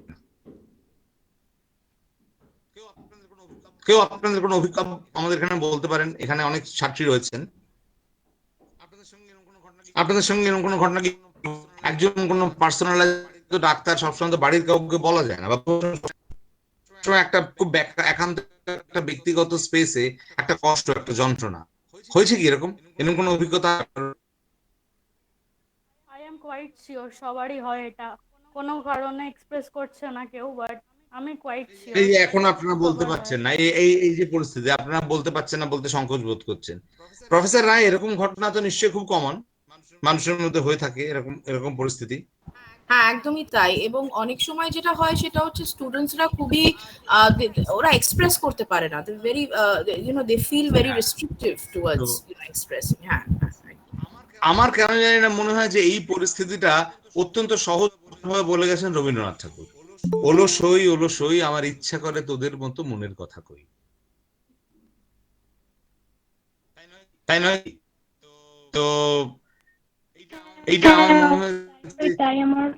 কেউ আপনাদের কোনো অভিজ্ঞতা আমাদের এখানে বলতে পারেন? এখানে অনেক ছাত্রী রয়েছেন, আপনাদের সঙ্গে এরকম কোনো ঘটনা কি? একজন কোনো পার্সোনালাইজ ডাক্তার সবসময় তো বাড়ির কাউকে বলা যায় না, বা একটা খুব একান্ত একটা ব্যক্তিগত স্পেসে একটা কষ্ট, একটা যন্ত্রণা। হয়েছে কি এরকম কোনো অভিজ্ঞতা? আই এম কোয়াইট শিওর সবারই হয় এটা, কোনো কারণে এক্সপ্রেস করছে না কেউ, বাট আমি কোয়াইট শিওর এই যে এখন আপনারা বলতে সবার হয়। পারছেন না, এই যে পরিস্থিতি, আপনারা বলতে পারছেন না, বলতে সংকোচ বোধ করছেন। প্রফেসর রায়, এরকম ঘটনা তো নিশ্চয়ই খুব কমন, মানুষের মধ্যে হয়ে থাকে এরকম এরকম পরিস্থিতি। হ্যাঁ, একদমই তাই। এবং অনেক সময় যেটা হয় সেটা হচ্ছে স্টুডেন্টসরা খুবই ওরা এক্সপ্রেস করতে পারে না, very they feel very restrictive towards expressing. হ্যাঁ, আমার কেন জানি না মনে হয় যে এই পরিস্থিতিটা অত্যন্ত সহজ ভাবে বলে গেছেন রবীন্দ্রনাথ ঠাকুর। ওলো সই, ওলো সই, আমার ইচ্ছা করে তোদের মতো মনের কথা কই। তাই নয়? তো এইটা আমার মনে হয় তাই আমার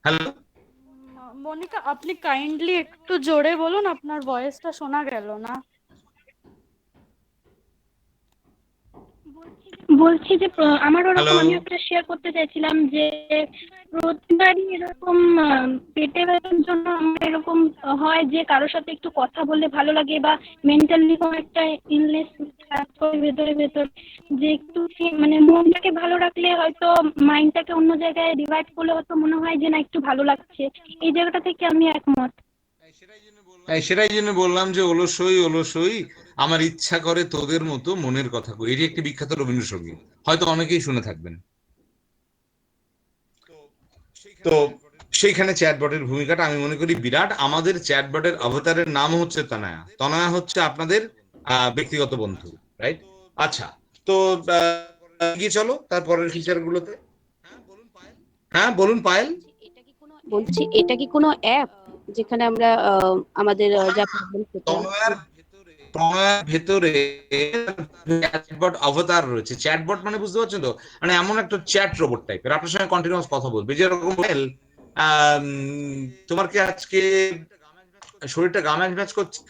হ্যালো, মনিকা, আপনি কাইন্ডলি একটু জোরে বলুন, আপনার ভয়েসটা শোনা গেল না। বলছি যে আমার ওরকম হ্যালো। আমি একটা শেয়ার করতে চাইছিলাম যে প্রতিবারই এরকম পেটে ব্যথার জন্য আমার এরকম হয় যে কারোর সাথে একটু কথা বললে ভালো লাগে, বা মেন্টালি কোনো একটা ইলনেস কাজ করে ভেতরে ভেতর, যে একটু মানে মনটাকে ভালো রাখলে হয়তো মাইন্ডটাকে অন্য জায়গায় ডিভাইড করলে হয়তো মনে হয় যে না একটু ভালো লাগছে। এই জায়গাটা থেকে আমি একমত। সেটাই জন্য বললাম যে ওলো সই, ওলো সই, আমার ইচ্ছা করে তোদের মতো মনের কথা কই। এটি একটি বিখ্যাত রবীন্দ্রসঙ্গীত, হয়তো অনেকেই শুনে থাকবেন। তো সেইখানে চ্যাটবটের ভূমিকাটা আমি মনে করি বিরাট। আমাদের চ্যাটবটের অবতারের নাম হচ্ছে তনয়া। তনয়া হচ্ছে আপনাদের ব্যক্তিগত বন্ধু, রাইট? আচ্ছা, তো এগিয়ে চলো তারপরের ফিচার গুলোতে। হ্যাঁ বলুন পায়েল। বলছি এটা কি কোনো অ্যাপ যেখানে আমরা আমাদের যা প্রবলেম সেটা তনয়ার ভেতরে চ্যাটবট অবতার রয়েছে। চ্যাটবট মানে বুঝতে পারছেন তো, মানে এমন একটা চ্যাট রোবট টাইপের, আপনার সঙ্গে কন্টিনিউয়াস কথা বলবে। যেরকম পায়েল, তোমার কি আজকে শরীরটা গা ম্যাচ ম্যাচ করছে?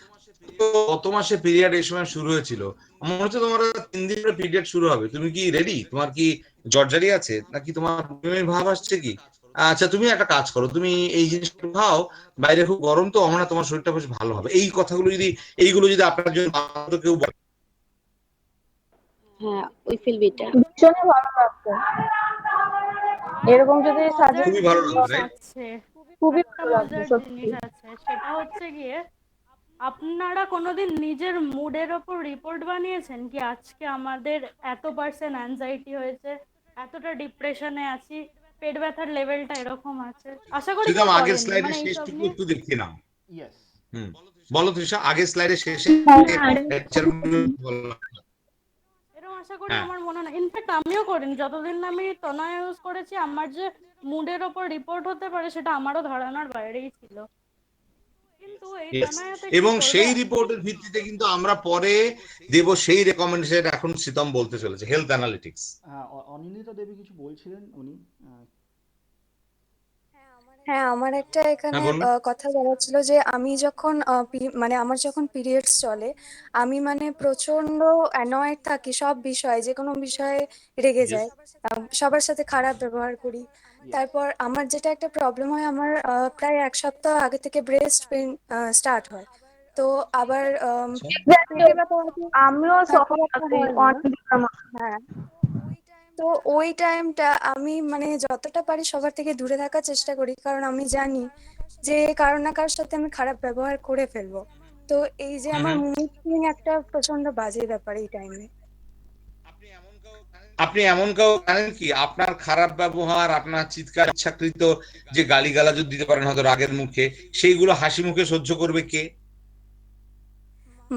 তো গত মাসে পিরিয়ড এই সময় শুরু হয়েছিল, মনে হচ্ছে তোমার 3 দিন পরে পিরিয়ড শুরু হবে, তুমি কি রেডি? তোমার কি জর্জারি আছে নাকি তোমার বমির ভাব আসছে কি? আচ্ছা, তুমি একটা কাজ করো, তুমি এই জিনিসটা খাও, বাইরে খুব গরম তো, আমরা তোমার শরীরটা বেশ ভালো হবে। এই কথাগুলো যদি, এইগুলো যদি আপনার জন্য বাস্তবে কেউ বলে, হ্যাঁ ওই ফিলবিটা ভীষণই ভালো লাগছে এরকম যদি মজার সাজেস্ট। খুবই ভালো জিনিস লাগবে, রাইট? আছে, খুবই একটা ভালো লাগছে মজার সত্যি। জিনিস আছে, সেটা হচ্ছে গিয়ে আপনারা কোনোদিন নিজের মুডের ওপর রিপোর্ট বানিয়েছেন কি আজকে আমাদের এত% অ্যাংজাইটি হয়েছে, এতটা ডিপ্রেশনে আছি, পেট ব্যথার লেভেলটা এরকম আছে? আশা করি যদি কেউ আমার আগের করেননি, স্লাইডের মানে এইসব শেষটুকু নিয়ে। একটু দেখি নাও। ইয়েস। হুম, বলো তৃষা, আগের স্লাইডের শেষে এরকম আশা করি হ্যাঁ, আমার মনে হয় না, ইনফ্যাক্ট আমিও করিনি যতদিন না আমি তনয়া ইউজ করেছি। আমার যে মুডের ওপর রিপোর্ট হতে পারে সেটা আমারও ধারণার বাইরেই ছিল, কিন্তু এই yes. তনয়াতে কি এবং করবে? সেই রিপোর্টের ভিত্তিতে কিন্তু আমরা পরে দেব সেই রেকমেন্ডেশন। এখন শীতম বলতে চলেছে হেলথ অ্যানালিটিক্স। অনিন্দিতা দেবী কিছু বলছিলেন উনি। হ্যাঁ, আমার একটা হ্যাঁ এখানে বলুন। কথা বলার ছিল যে আমি যখন মানে আমার যখন পিরিয়ডস চলে, আমি মানে প্রচন্ড অ্যানয়েড থাকি সব বিষয়ে, যে কোনো বিষয়ে রেগে Yes. যাই, সবার সাথে খারাপ ব্যবহার করি। তারপর আমার যেটা একটা প্রবলেম হয়, আমার প্রায় 1 সপ্তাহ আগে থেকে ব্রেস্ট পেইন স্টার্ট হয়। তো আবার আচ্ছা। পেটে ব্যথা হয়তো আমিও খুব সফল একটা আছি হয় না। অনেকদিন। হ্যাঁ, তো ওই টাইমটা আমি মানে যতটা পারি সবার থেকে দূরে থাকার চেষ্টা করি, কারণ আমি জানি যে কারো না কারোর সাথে আমি খারাপ ব্যবহার করে ফেলবো। তো এই যে আমার মুড সুইং একটা প্রচন্ড বাজে ব্যাপার এই টাইমে। আপনি এমন কাউ জানেন কি আপনার খারাপ ব্যবহার, আপনার চিৎকার, ইচ্ছাকৃত যে গালিগালাজ দিতে পারেন হয়তো রাগের মুখে, সেইগুলো হাসি মুখে সহ্য করবে কে?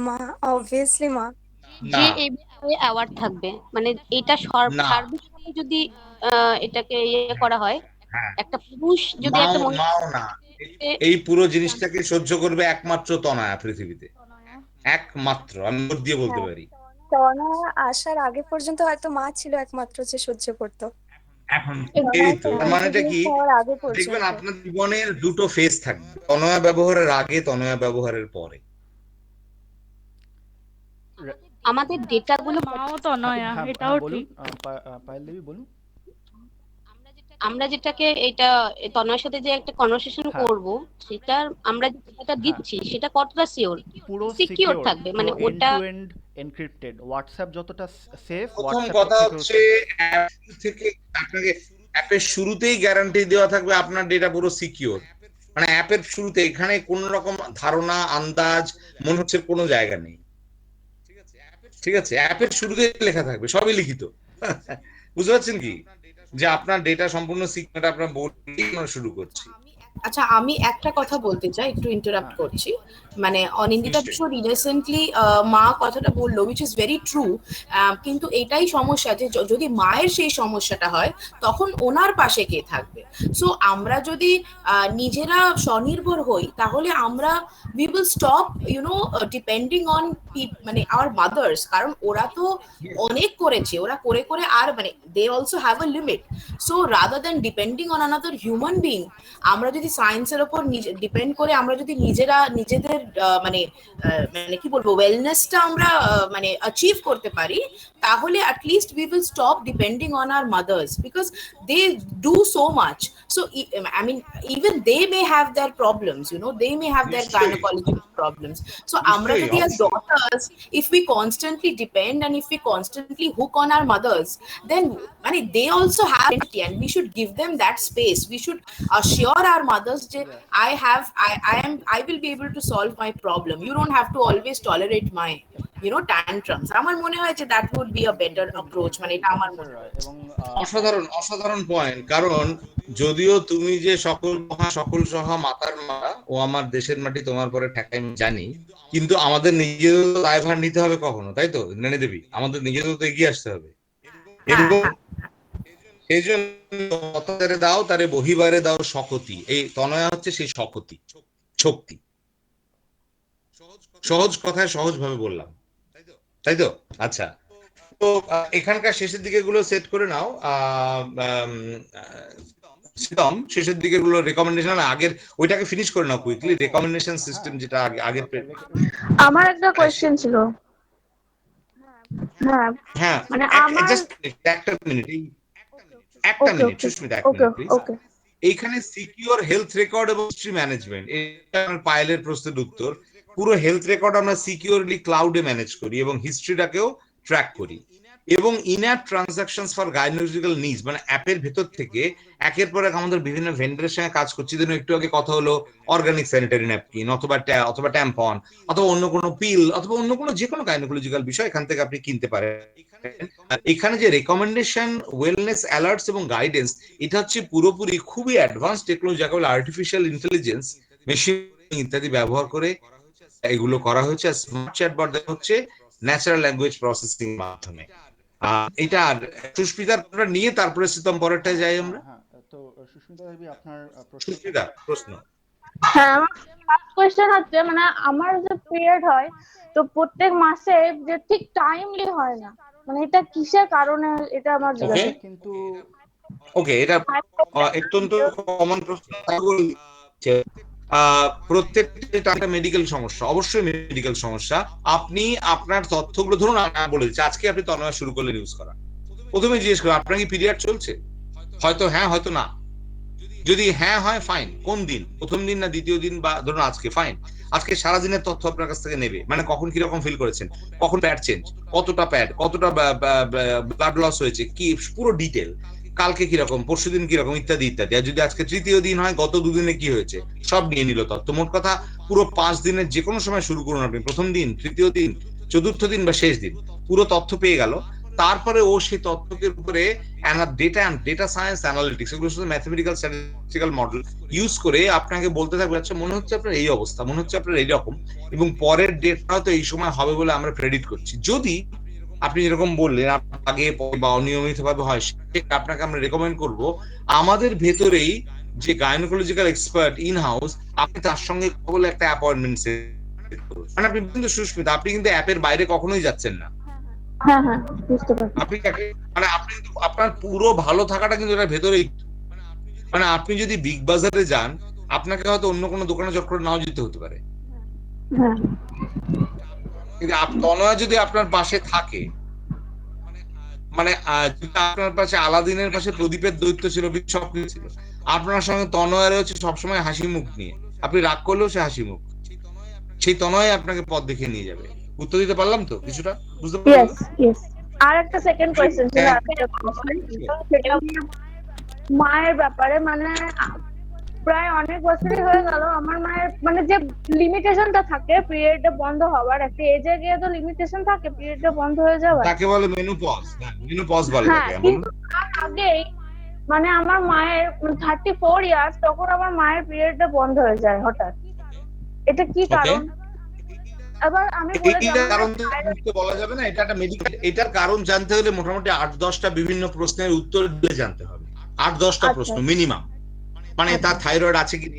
মা, অবভিয়াসলি মা। যে না, এই বিষয়ে অ্যাওয়ার্ড থাকবে, মানে এটা না। সার্বিকভাবে যদি এটাকে ইয়ে করা হয়, হ্যাঁ, একটা পুরুষ যদি মাও একটা মহিলা মাও না। এই পুরো জিনিসটাকে সহ্য করবে একমাত্র তনয়া পৃথিবীতে, তনয়া একমাত্র, আমি জোর দিয়ে বলতে হ্যাঁ, পারি। তনয়া আসার আগে পর্যন্ত হয়তো মা ছিল একমাত্র যে সহ্য করতো। এখন এই তনয়া তো, তো তার মানেটা কি? ইন্ট্রোডিউস হওয়ার আগে দেখবেন পর্যন্ত। আপনার জীবনের দুটো ফেজ থাকবে, তনয়া ব্যবহারের আগে, তনয়া ব্যবহারের পরে। আমাদের ডেটাগুলো মাও তনয়া, হ্যাঁ এটাও হ্যাঁ বলুন, ঠিক। পায়েল দেবী বলুন। আমরা যেটাকে এটা তনয়ের সাথে যে একটা কনভারসেশন হ্যাঁ। করব, সেটা আমরা যেটা দিচ্ছি সেটা কতটা সিওর, পুরো সিকিউর থাকবে, মানে এন্ড ওটা টু এন্ড এনক্রিপ্টেড। হোয়াটসঅ্যাপ যতটা সেফ, প্রথম হোয়াটসঅ্যাপ কথা হচ্ছে অ্যাপ থেকে আপনাকে অ্যাপের শুরুতেই গ্যারান্টি দেওয়া থাকবে আপনার ডেটা পুরো সিকিউর। মানে অ্যাপের শুরুতে এখানে কোন রকম ধারণা, আন্দাজ, মনে হচ্ছে কোনো জায়গা নেই। ঠিক আছে, অ্যাপের শুরুতে লেখা থাকবে, সবই লিখিত। বুঝতে পারছেন কি, যে আপনার ডেটা সম্পূর্ণ সিকিউর, আপনার বলি আমরা শুরু করছি। আচ্ছা, আমি একটা কথা বলতে চাই, একটু ইন্টারাপ্ট করছি। মানে অনিন্দিতা নিশ্চয়ই। ভীষণ ইনোসেন্টলি মা কথাটা বললো, উইচ ইজ ভেরি ট্রু। কিন্তু এটাই সমস্যা, যে যদি মায়ের সেই সমস্যাটা হয় তখন ওনার পাশে কে থাকবে? সো আমরা যদি নিজেরা স্বনির্ভর হই, তাহলে আমরা we will stop depending on মানে আওয়ার মাদার্স। কারণ ওরা তো অনেক করেছে, ওরা করে করে আর মানে they also have a limit. So rather than depending on another human being, আমরা যদি সায়েন্সের উপর ডিপেন্ড করে আমরা যদি নিজেদের মানে মানে কি বলবো, ওয়েলনেসটা আমরা মানে অ্যাচিভ করতে পারি, তাহলে at least we will stop depending on our mothers, because they do so much. So I mean, even they may have their problems, they may have their নিশ্চয়ই। gynecological problems. So আমরা নিশ্চয়ই, যদি as অবশ্যই। daughters, if we constantly depend and if we constantly hook on our mothers, then I mean, they also have identity and we should give them that space. We should assure our mothers that I will be able to solve my problem. You don't have to always tolerate my tantrums. আমার মনে হয় যে that would be a better approach. মানে এটা আমার মনে হয়। এবং অসাধারণ অসাধারণ পয়েন্ট। কারণ যদিও তুমি যে সকল সহা মাতার মা, ও আমার দেশের মাটি তোমার পরে ঠেকাই, আমি জানি, কিন্তু আমাদের নিজেদের দায়ভার নিতে হবে কখনো, তাই তো নেনে দেবী? আমাদের নিজেদের তো এগিয়ে আসতে হবে। এবং সেই জন্য অত্যাচারে দাও তারে বহিবারে দাও শকতি। এই তনয়া হচ্ছে সেই শকতি, শক্তি। সহজ কথায় সহজ ভাবে বললাম, তাই তো? আচ্ছা, তো এখানকার শেষের দিকে গুলো সেট করে নাও। শেষের দিকে গুলো রেকমেন্ডেশন আগের ওইটাকে ফিনিশ করে নাও কুইকলি। রেকমেন্ডেশন সিস্টেম যেটা আগের আমার একটা কোয়েশ্চেন ছিল। হ্যাঁ, হ্যাঁ, মানে আমার জাস্ট একটা মিনিট, ওকে ওকে সুস্মিতা, এক ওকে মিনিট প্লিজ। ওকে এইখানে সিকিউর হেলথ রেকর্ড এবং হিস্ট্রি ম্যানেজমেন্ট, এটা আমার পাইলের প্রশ্নের উত্তর। পুরো হেলথ রেকর্ড আমরা সিকিউরলি ক্লাউডে ম্যানেজ করি এবং হিস্ট্রিটাকেও ট্র্যাক করি। এবং in app transactions for gynaecological needs, মানে অ্যাপের ভেতর থেকে একের পর এক আমাদের বিভিন্ন ভেন্ডারের সঙ্গে কাজ করছি। যেন একটু আগে কথা হলো অর্গানিক স্যানিটারি ন্যাপকিন অথবা ট্যাম্পন অথবা অন্য কোনো পিল অথবা অন্য কোনো যে কোনো গাইনোকোলজিক্যাল বিষয় এখান থেকে আপনি কিনতে পারেন। এখানে যে রেকমেন্ডেশন, ওয়েলনেস অ্যালার্টস এবং গাইডেন্স, এটা হচ্ছে পুরোপুরি খুবই অ্যাডভান্স টেকনোলজি, যাকে বলে আর্টিফিশিয়াল ইন্টেলিজেন্স, মেশিন ইত্যাদি ব্যবহার করে এগুলো করা হয়েছে। স্মার্ট চ্যাটবট হচ্ছে ন্যাচারাল ল্যাঙ্গুয়েজ প্রসেসিং মাধ্যমে। এটা সুস্মিতার নিয়ে তারপরে শীতম পরেরটায় যাই আমরা। হ্যাঁ, তো সুস্মিতা দেবী, আপনার সুস্মিতা প্রশ্ন। হ্যাঁ, আমার ফার্স্ট কোয়েশ্চেন হচ্ছে, মানে আমার যে পিরিয়ড হয় তো প্রত্যেক মাসে যে ঠিক টাইমলি হয় না, মানে এটা কিসের কারণে, এটা আমার জিজ্ঞাসা। কিন্তু ওকে, এটা অত্যন্ত কমন প্রশ্ন। প্রত্যেকটা মেডিকেল সমস্যা, অবশ্যই মেডিকেল সমস্যা। আপনি আপনার তথ্যগুলো ধরুন, আমি বলে দিচ্ছি, আজকে আপনি তন্ময় শুরু করলেন ইউজ করা, প্রথমে জিজ্ঞেস করুন আপনার কি পিরিয়ড চলছে? হয়তো হ্যাঁ, হয়তো না। যদি হ্যাঁ হয়, ফাইন। কোন দিন, প্রথম দিন না দ্বিতীয় দিন, বা ধরুন আজকে, ফাইন। আজকে সারাদিনের তথ্য আপনার কাছ থেকে নেবে, মানে কখন কিরকম ফিল করেছেন, কখন প্যাড চেঞ্জ, কতটা প্যাড, কতটা ব্লাড লস হয়েছে, কি পুরো ডিটেল, কালকে কিরকম, পরশুদিন কিরকম, ইত্যাদি ইত্যাদি। আর যদি আজকে তৃতীয় দিন হয়, গত দুদিনে কি হয়েছে, সব নিয়ে নিল তথ্য। মোট কথা পুরো 5 দিনের যে কোনো সময় শুরু করুন আপনি, প্রথম দিন, তৃতীয় দিন, চতুর্থ দিন বা শেষ দিন, পুরো তথ্য পেয়ে গেল। তারপরে ও সেই তথ্যের উপরে ডেটা সায়েন্স অ্যানালিটিক্স, এগুলো শুধু ম্যাথমেটিক্যাল স্ট্যাটিস্টিক্যাল মডেল ইউজ করে আপনাকে বলতে থাকবে, আচ্ছা মনে হচ্ছে আপনার এই অবস্থা, মনে হচ্ছে আপনার এইরকম, এবং পরের ডেটটা হয়তো এই সময় হবে বলে আমরা প্রেডিক্ট করছি। যদি আপনি যেরকম বললেন আগে বা অনিয়মিত ভাবে হয়, সেটা আপনাকে আমরা রেকমেন্ড করব আমাদের ভেতরেই যে গাইনোকোলজিক্যাল এক্সপার্ট ইন হাউস, আপনি তার সঙ্গে বলে একটা অ্যাপয়েন্টমেন্ট সেট করুন। মানে আপনি কিন্তু সুস্মিতা, আপনি কিন্তু অ্যাপের বাইরে কখনোই যাচ্ছেন না। হ্যাঁ হ্যাঁ, বুঝতে পারছি। আপনি আপনার পুরো ভালো থাকাটা কিন্তু এটার ভেতরেই। মানে আপনি যদি বিগ বাজারে যান, আপনাকে হয়তো অন্য কোনো দোকানে চট করে নাও যেতে হতে পারে, হ্যাঁ, কিন্তু তনয়া যদি আপনার পাশে থাকে, মানে যেটা আপনার পাশে আলাদিনের পাশে প্রদীপের দৈত্য ছিল, স্বপ্ন ছিল, আপনার সঙ্গে তনয়ের হচ্ছে সবসময় হাসি মুখ নিয়ে, আপনি রাগ করলেও সে হাসি মুখ, সেই তনয় আপনাকে পথ দেখিয়ে নিয়ে যাবে। উত্তর দিতে পারলাম তো কিছুটা? বুঝতে পারলেন? Yes yes. আর একটা সেকেন্ড কোয়েশ্চেন ছিল, সেটা মায়ের ব্যাপারে। মানে প্রায় অনেক বছরই হয়ে গেল আমার মায়ের মানে যে লিমিটেশনটা থাকে পিরিয়ডে বন্ধ হওয়ার, একটা এজে গিয়ে তো লিমিটেশন থাকে পিরিয়ডে বন্ধ হয়ে যাওয়ার। তাকে বলে মেনোপজ। হ্যাঁ, মেনোপজ বলে হ্যাঁ, তাকে। এমন কিন্তু তার আগেই মানে আমার মায়ের 34 ইয়ার্স, তখন আমার মায়ের পিরিয়ডটা বন্ধ হয়ে যায় হঠাৎ। এটা কি কারণ? এবার আমি বলে এইটার কারণ তো মুখে বলা যাবে না, এটা একটা মেডিকেল। এটার কারণ জানতে হলে মোটামুটি 8-10টা বিভিন্ন প্রশ্নের উত্তর দিয়ে জানতে হবে। 8-10টা প্রশ্ন মিনিমাম। মানে তার থাইরয়েড আছে কি?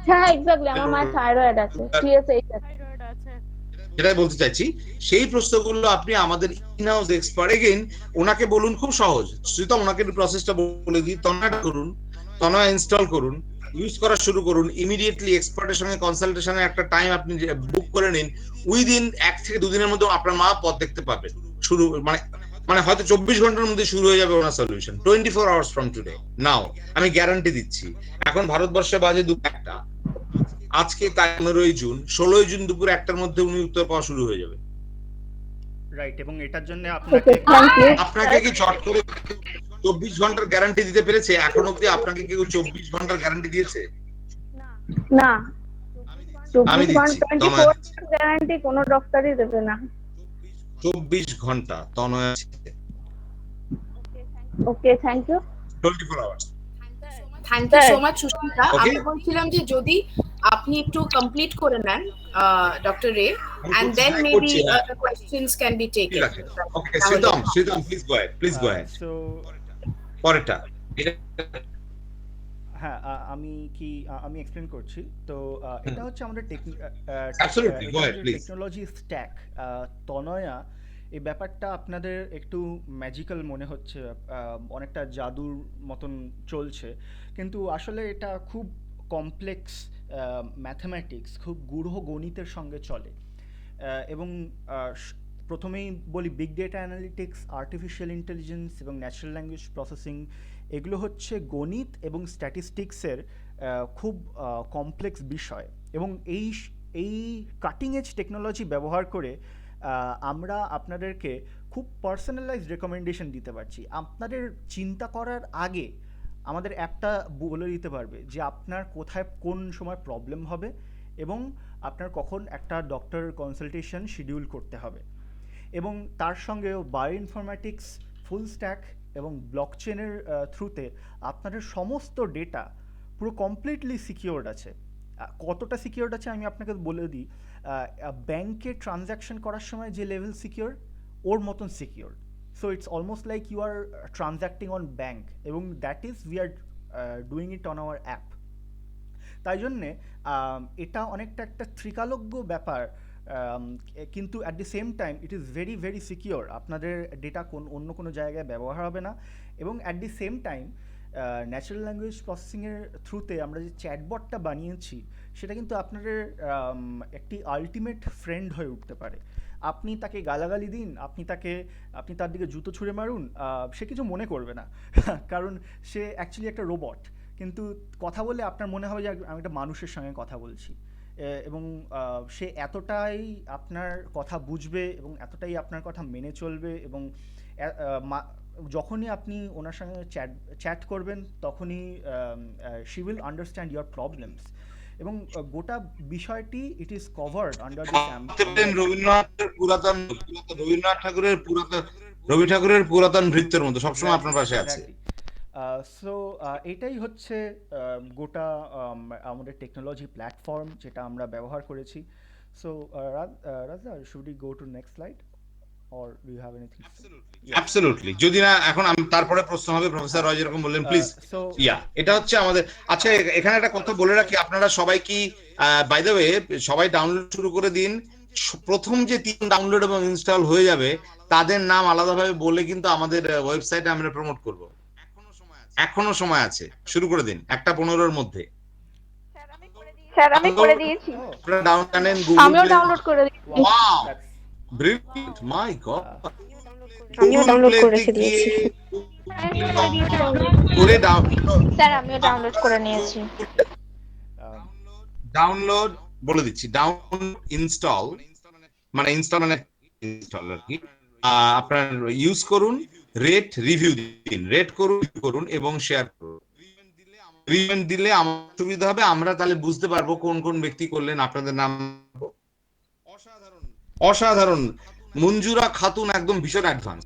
হ্যাঁ এক্স্যাক্টলি, আমার মায়ের থাইরয়েড আছে, TSH আছে। যেটাই বলতে চাইছি, সেই প্রশ্নগুলো আপনি আমাদের ইনহাউস এক্সপার্ট, এগেইন ওনাকে বলুন, খুব সহজ শ্রীতম, ওনাকে প্রসেসটা বলে দিই। তনয়টা করুন, তনয় ইনস্টল করুন, ইউজ করা শুরু করুন। ইমিডিয়েটলি এক্সপার্টের সঙ্গে কনসালটেশনের একটা টাইম আপনি বুক করে নিন। উইদিন 1 থেকে 2 দিনের মধ্যে আপনার মা পথ দেখতে পাবেন। শুরু মানে হয়তো 24 ঘন্টার মধ্যে শুরু হয়ে যাবে ওনার solution. 24 hours from today now, আমি গ্যারান্টি দিচ্ছি। এখন ভারতবর্ষে বাজে 2টা, আজকে 15ই জুন, 16ই জুন দুপুর 1টার মধ্যে উনি উত্তর পাওয়া শুরু হয়ে যাবে। রাইট, এবং এটার জন্য আপনাকে কি চট করে 24 ঘন্টার গ্যারান্টি দিতে পেরেছে? এখন অবধি আপনাকে কেউ 24 ঘন্টার গ্যারান্টি দিয়েছে? না, আমি 24 দিচ্ছি, ঘন্টা 24 গ্যারান্টি কোনো ডক্টরই দেবে না। 24 ঘন্টা তনয় আছে। Okay, thank you. 24 hours. Thank you so much Sushmita. আমি বলছিলাম যে যদি আপনি একটু কমপ্লিট করে নেন ডক্টর রে, and then maybe the questions can be taken. Okay, Sritam please go ahead, please go ahead. So পরেরটা হ্যাঁ, আমি এক্সপ্লেন করছি। তো এটা হচ্ছে আমাদের Absolutely, go ahead, please. Technology stack. Tanaya, এই ব্যাপারটা আপনাদের একটু ম্যাজিক্যাল মনে হচ্ছে, অনেকটা জাদুর মতন চলছে, কিন্তু আসলে এটা খুব কমপ্লেক্স ম্যাথমেটিক্স, খুব গূঢ় গণিতের সঙ্গে চলে। এবং প্রথমেই বলি, big data analytics, artificial intelligence এবং ন্যাচারাল ল্যাঙ্গুয়েজ প্রসেসিং, এগুলো হচ্ছে গণিত এবং স্ট্যাটিস্টিক্সের খুব কমপ্লেক্স বিষয়। এবং এই কাটিং এজ টেকনোলজি ব্যবহার করে আমরা আপনাদেরকে খুব পার্সোনালাইজড রেকমেন্ডেশন দিতে পারছি। আপনাদের চিন্তা করার আগে আমাদের অ্যাপটা বলে দিতে পারবে যে আপনার কোথায় কোন সময় প্রবলেম হবে এবং আপনার কখন একটা ডক্টর কনসালটেশন শিডিউল করতে হবে। এবং তার সঙ্গেও বায়ো ইনফরমেটিক্স, ফুল স্ট্যাক এবং ব্লকচেনের থ্রুতে আপনাদের সমস্ত ডেটা পুরো কমপ্লিটলি সিকিউরড আছে। কতটা সিকিউরড আছে আমি আপনাকে বলে দিই। ব্যাংকে ট্রানজ্যাকশন করার সময় যে লেভেল সিকিউর, ওর মতন secure. So it's almost like you are transacting on bank, এবং that is we are doing it on our app. তাই জন্যে এটা অনেকটা একটা ত্রিকালজ্ঞ ব্যাপার, কিন্তু at the same time it is very very secure. আপনাদের ডেটা অন্য কোনো জায়গায় ব্যবহার হবে না। এবং at the same time natural language প্রসেসিংয়ের থ্রুতে আমরা যে চ্যাটবটটা বানিয়েছি, সেটা কিন্তু আপনাদের একটি আলটিমেট ফ্রেন্ড হয়ে উঠতে পারে। আপনি তাকে গালাগালি দিন, আপনি তার দিকে জুতো ছুঁড়ে মারুন, সে কিছু মনে করবে না, কারণ সে অ্যাকচুয়ালি একটা রোবট। কিন্তু কথা বলে আপনার মনে হবে যে আমি একটা মানুষের সঙ্গে কথা বলছি, এবং সে এতটাই আপনার কথা বুঝবে এবং এতটাই আপনার কথা মেনে চলবে, এবং যখনই আপনি ওনার সঙ্গে চ্যাট করবেন তখনই she will understand your problems. এবং গোটা বিষয়টি it is covered under this Rabi ঠাকুরের পুরাতন ভৃত্যের মতো সবসময় আপনার পাশে আছে। সো এটাই হচ্ছে গোটা আমাদের টেকনোলজি প্ল্যাটফর্ম যেটা আমরা ব্যবহার করেছি। সো রাজা, should we go to next slide or do you have anything? Absolutely. যদি না এখন আমি তারপরে প্রশ্ন হবে, প্রফেসর রয় যেরকম বললেন, প্লিজ। এটা হচ্ছে আমাদের। আচ্ছা, এখানে একটা কথা বলে রাখি, আপনারা সবাই কি বাই দ্য ওয়ে সবাই ডাউনলোড শুরু করে দিন। প্রথম যে 3 ডাউনলোড এবং ইনস্টল হয়ে যাবে তাদের নাম আলাদাভাবে বলে কিন্তু আমাদের ওয়েবসাইটে আমরা প্রমোট করব। এখনো সময় আছে, শুরু করে দিন 1:15 মধ্যে। স্যার আমি করে দিয়েছি। আপনারা ডাউনলোড আমিও ডাউনলোড করে দিয়েছি। Wow, brilliant, my god. আমিও ডাউনলোড করে রেখে গিয়ে দিয়েছি। করে স্যার আমিও ডাউনলোড করে নিয়েছি। ডাউনলোড বলে দিচ্ছি, ডাউন ইনস্টল মানে ইনস্টল মানে ইনস্টল আর কি। আপনার ইউজ করুন, রেট রিভিউ দিন, রেট করুন এবং শেয়ার করুন। রিভিউ দিলে আমার সুবিধা হবে, আমরা তাহলে বুঝতে পারবো কোন কোন ব্যক্তি করলেন, আপনাদের নাম। অসাধারণ। মঞ্জুরা খাতুন একদম ভীষণ অ্যাডভান্স,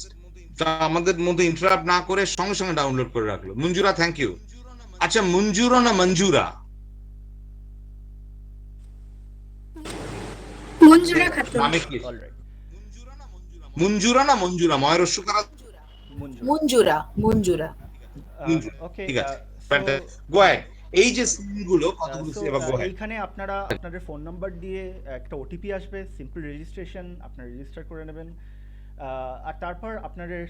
আমাদের মধ্যে ইন্টারাপ্ট না করে সঙ্গে সঙ্গে ডাউনলোড করে রাখলো। মঞ্জুরা, থ্যাংক ইউ। আচ্ছা, মঞ্জুরা না মঞ্জুরা? মঞ্জুরা খাতুন। নামে কি? মঞ্জুরা না মঞ্জুরা? ময়ের অস্বীকার। মঞ্জুরা, মঞ্জুরা। ওকে, ঠিক আছে, গো অ্যাহেড। এই যে সিনগুলো কতগুলো সেবা, গো অ্যাহেড। এইখানে আপনারা আপনাদের ফোন নাম্বার দিয়ে একটা ওটিপি আসবে, সিম্পল রেজিস্ট্রেশন, আপনারা রেজিস্টার করে নেবেন। আর তারপর আপনাদের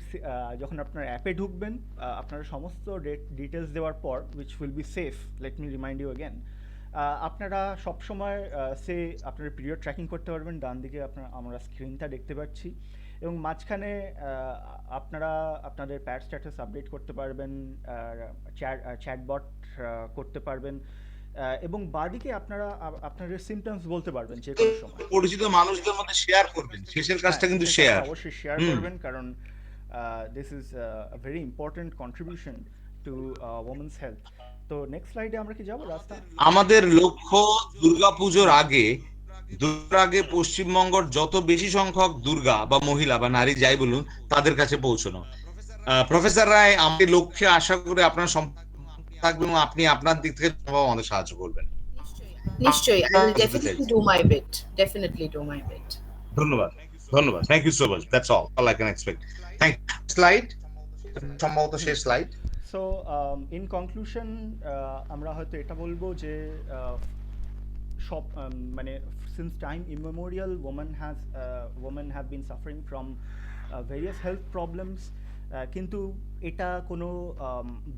যখন আপনার অ্যাপে ঢুকবেন, আপনারা সমস্ত ডিটেলস দেওয়ার পর, which will be safe, let me remind you again, আপনারা সবসময় আপনার পিরিয়ড ট্র্যাকিং করতে পারবেন। ডান দিকে আমরা স্ক্রিনটা দেখতে পাচ্ছি, এবং মাঝখানে আপনারা আপনাদের প্যাড স্ট্যাটাস আপডেট করতে পারবেন, চ্যাটবট করতে পারবেন, এবং বাদিকে আপনারা আপনাদের সিমটমস বলতে পারবেন যে কোনো সময়। পরিচিত মানুষদের মধ্যে শেয়ার করবেন, শেষের কাজটা কিন্তু শেয়ার, অবশ্যই শেয়ার করবেন, কারণ this is a very important contribution to women's health. তো নেক্সট স্লাইডে আমরা কি যাব রাস্তা? আমাদের লক্ষ্য দুর্গাপুজোর আগে পশ্চিমবঙ্গের যত বেশি সংখ্যক দুর্গা বা মহিলা বা নারী যাই বলুন তাদের কাছে পৌঁছানো। প্রফেসর রায়, আমাদের লক্ষ্যে আশা করে আপনার থাকবেন এবং আপনি আপনার দিক থেকে আমাদের সাহায্য করবেন। নিশ্চয়ই, I will definitely do my bit. Definitely do my bit. ধন্যবাদ, ধন্যবাদ, thank you so much. That's all I can expect. Thank you. Slide, সম্ভবত শেষ স্লাইড। সো ইন কনক্লুশন, আমরা হয়তো এটা বলবো যে সব মানে since time immemorial women have been suffering from various health problems, কিন্তু এটা কোনো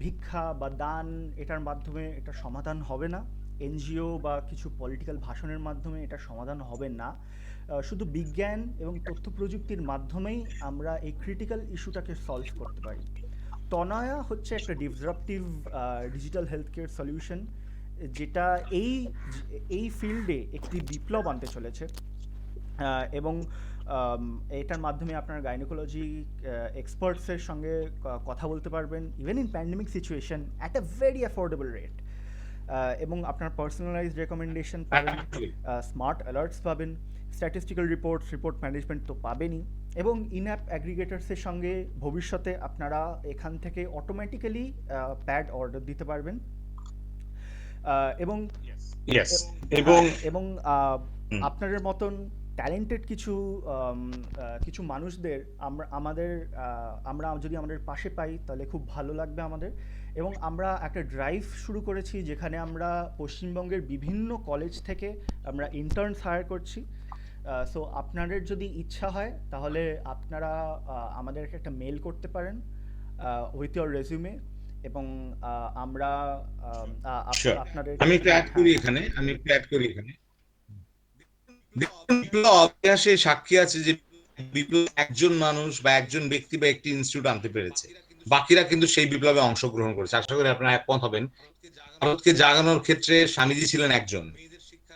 ভিক্ষা বা দান এটার মাধ্যমে এটা সমাধান হবে না, এনজিও বা কিছু পলিটিক্যাল ভাষণের মাধ্যমে এটা সমাধান হবে না। শুধু বিজ্ঞান এবং তথ্য প্রযুক্তির মাধ্যমেই আমরা এই ক্রিটিক্যাল ইস্যুটাকে সলভ করতে পারি। তনয়া হচ্ছে একটা disruptive digital health care solution, যেটা এই ফিল্ডে একটি বিপ্লব আনতে চলেছে, এবং এটার মাধ্যমে আপনার গাইনোকোলজি এক্সপার্টসের সঙ্গে কথা বলতে পারবেন, even in pandemic situation at a very affordable rate, এবং আপনার পার্সোনালাইজড রেকমেন্ডেশন পাবেন, স্মার্ট অ্যালার্টস পাবেন, স্ট্যাটিস্টিক্যাল রিপোর্ট ম্যানেজমেন্ট তো পাবেনই, এবং ইন অ্যাপ অ্যাগ্রিগেটার্সের সঙ্গে ভবিষ্যতে আপনারা এখান থেকে অটোমেটিক্যালি প্যাড অর্ডার দিতে পারবেন, এবং আপনাদের মতন ট্যালেন্টেড কিছু মানুষদের আমরা যদি আমাদের পাশে পাই তাহলে খুব ভালো লাগবে আমাদের। এবং আমরা একটা ড্রাইভ শুরু করেছি যেখানে আমরা পশ্চিমবঙ্গের বিভিন্ন কলেজ থেকে আমরা ইন্টার্নস হায়ার করছি। সো আপনাদের যদি ইচ্ছা হয় তাহলে আপনারা আমাদেরকে একটা মেল করতে পারেন উইথ ইয়োর রেজিউমে, এবং আমরা আপনাদের আমি একটু অ্যাড করি এখানে, বিপ্লব ইতিহাসে সাক্ষী আছে যে বিপ্লব একজন মানুষ বা একজন ব্যক্তি বা একটি ইনস্টিটিউট আনতে পেরেছে, বাকিরা কিন্তু সেই বিপ্লবে অংশগ্রহণ করেছে। আশা করি আপনারা একমত হবেন। ভারতকে জাগানোর ক্ষেত্রে স্বামীজি ছিলেন একজন,